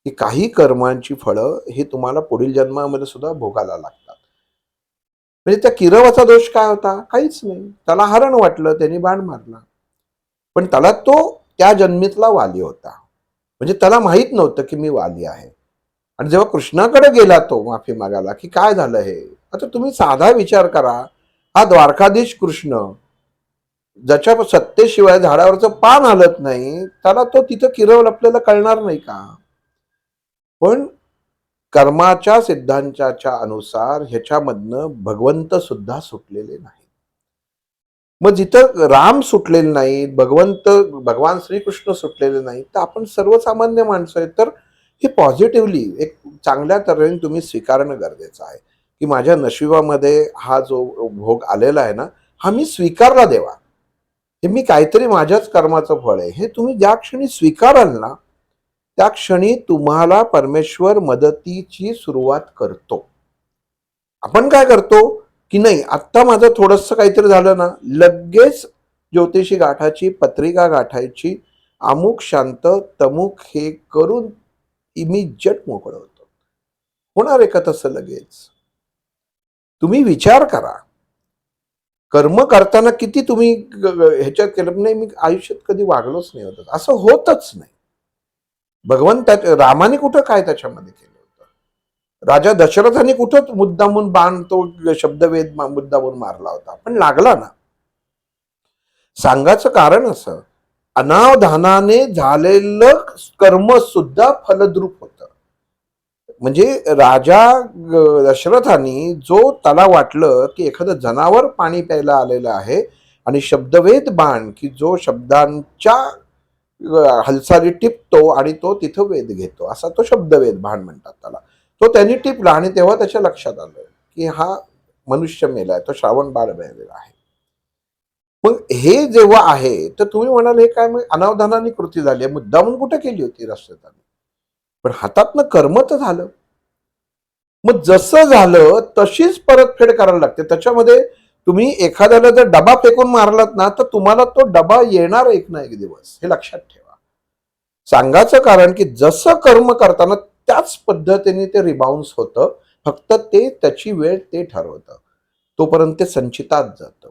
की काही कर्मांची फळं हे तुम्हाला पुढील जन्मामध्ये सुद्धा भोगायला लागतात. म्हणजे त्या किरवाचा दोष काय होता? काहीच नाही. त्याला हरण वाटलं, त्यांनी बाण मारला. पण त्याला तो त्या जन्मीतला वाली होता. म्हणजे त्याला माहित नव्हतं, की मी वाली आहे. आणि जेव्हा कृष्णाकडे गेला तो माफी मागायला, की काय झालं हे? आता तुम्ही साधा विचार करा, हा द्वारकाधीश कृष्ण ज्याच्या सत्तेशिवाय झाडावरचं पान हलत नाही, त्याला तो तिथं किरवल आपल्याला कळणार नाही का? पण कर्माच्या सिद्धांताच्या अनुसार ह्याच्यामधनं भगवंत सुद्धा सुटलेले नाही. मग जिथं राम सुटलेले नाहीत, भगवान श्रीकृष्ण सुटलेले नाहीत, तर आपण सर्वसामान्य माणसं आहेत. तर हे पॉझिटिव्हली एक चांगल्या तऱ्हेने तुम्ही स्वीकारणं गरजेचं आहे, की माझ्या नशिबामध्ये हा जो भोग आलेला आहे ना, हा मी स्वीकारला देवा. हे मी काहीतरी माझ्याच कर्माचं फळ आहे. हे तुम्ही ज्या क्षणी स्वीकाराल ना, त्या क्षणी तुम्हाला परमेश्वर मदतीची सुरुवात करतो. आपण काय करतो, की नाही आत्ता माझं थोडंसं काहीतरी झालं ना, लगेच ज्योतिषी गाठाची, पत्रिका गाठायची, अमुक शांत, तमुक हे करून इमिजिएट मोकळं होतं. होणार आहे का तसं लगेच? तुम्ही विचार करा. कर्म करताना किती तुम्ही ह्याच्यात केलं, नाही मी आयुष्यात कधी वागलोच नाही होत. असं होतच नाही. रामाने कुठं काय त्याच्यामध्ये केलं होतं? राजा दशरथाने कुठं मुद्दामून बाण तो शब्दवेध मुद्दामून मारला होता, पण लागला ना. सांगायचं कारण असं, अनावधानाने झालेलं कर्म सुद्धा फलद्रूप होतं. म्हणजे राजा दशरथाने जो त्याला वाटलं, की एखादं जनावर पाणी प्यायला आलेलं आहे आणि शब्दवेध बाण, की जो शब्दांच्या हालचाली टिपतो आणि तो तिथं वेध घेतो, असा तो शब्दवेध बाण म्हणतात त्याला. तो त्यांनी टिपला आणि तेव्हा त्याच्या लक्षात आलं, की हा मनुष्य मेलाय, तो श्रावण बाळ मेलेला आहे. मग हे जेव्हा आहे, तर तुम्ही म्हणाल हे काय मग अनावधानाने कृती झाली आहे, मुद्दामून कुठे केली होती दशरथाने? पण हातातनं कर्म तर झालं. मग जसं झालं तशीच परतफेड करायला लागते. त्याच्यामध्ये तुम्ही एखाद्याला जर डबा फेकून मारलात ना, तर तुम्हाला तो डबा येणार एक ना एक दिवस, हे लक्षात ठेवा. सांगायचं कारण, की जसं कर्म करताना त्याच पद्धतीने ते रिबाउन्स होतं, फक्त ते त्याची वेळ ते ठरवतं. तोपर्यंत ते संचितात जातं.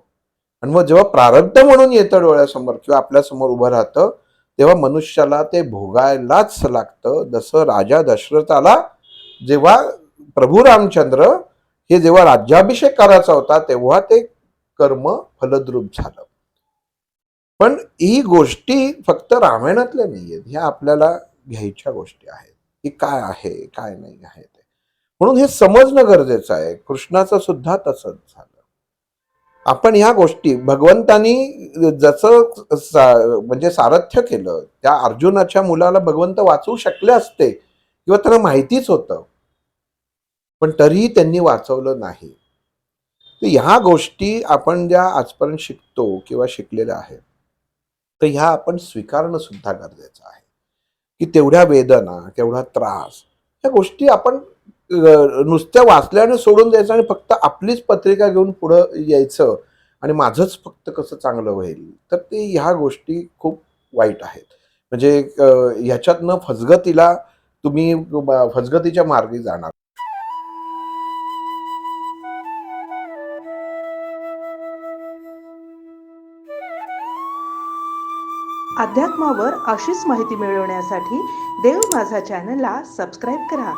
आणि मग जेव्हा प्रारब्ध म्हणून येतं डोळ्यासमोर किंवा आपल्यासमोर उभं राहतं, तेव्हा मनुष्याला ते भोगायलाच लागतं. जसं राजा दशरथाला जेव्हा प्रभू रामचंद्र हे जेव्हा राज्याभिषेक करायचा होता, तेव्हा ते कर्म फलद्रूप झालं. पण ही गोष्टी फक्त रामायणातल्या नाहीयेत, ह्या आपल्याला घ्यायच्या गोष्टी आहेत, की काय आहे काय नाही आहे ते. म्हणून हे समजणं गरजेचं आहे. कृष्णाचं सुद्धा तसंच झालं. आपण ह्या गोष्टी भगवंतानी म्हणजे सारथ्य केलं, त्या अर्जुनाच्या मुलाला भगवंत वाचवू शकले असते किंवा त्यांना माहितीच होतं, पण तरीही त्यांनी वाचवलं नाही. तर ह्या गोष्टी आपण ज्या आजपर्यंत शिकतो किंवा शिकलेल्या आहेत, तर ह्या आपण स्वीकारणं सुद्धा गरजेचं आहे, की तेवढ्या वेदना, तेवढा त्रास, ह्या गोष्टी आपण नुसत्या वाचल्याने सोडून द्यायचं आणि फक्त आपलीच पत्रिका घेऊन पुढं यायचं आणि माझंच फक्त कसं चांगलं होईल, तर ते ह्या गोष्टी खूप वाईट आहेत. म्हणजे ह्याच्यातनं फसगतीला तुम्ही फसगतीच्या मार्गी जाणार.
अध्यात्मावर अशीच माहिती मिळवण्यासाठी देव माझा चॅनलला सबस्क्राईब करा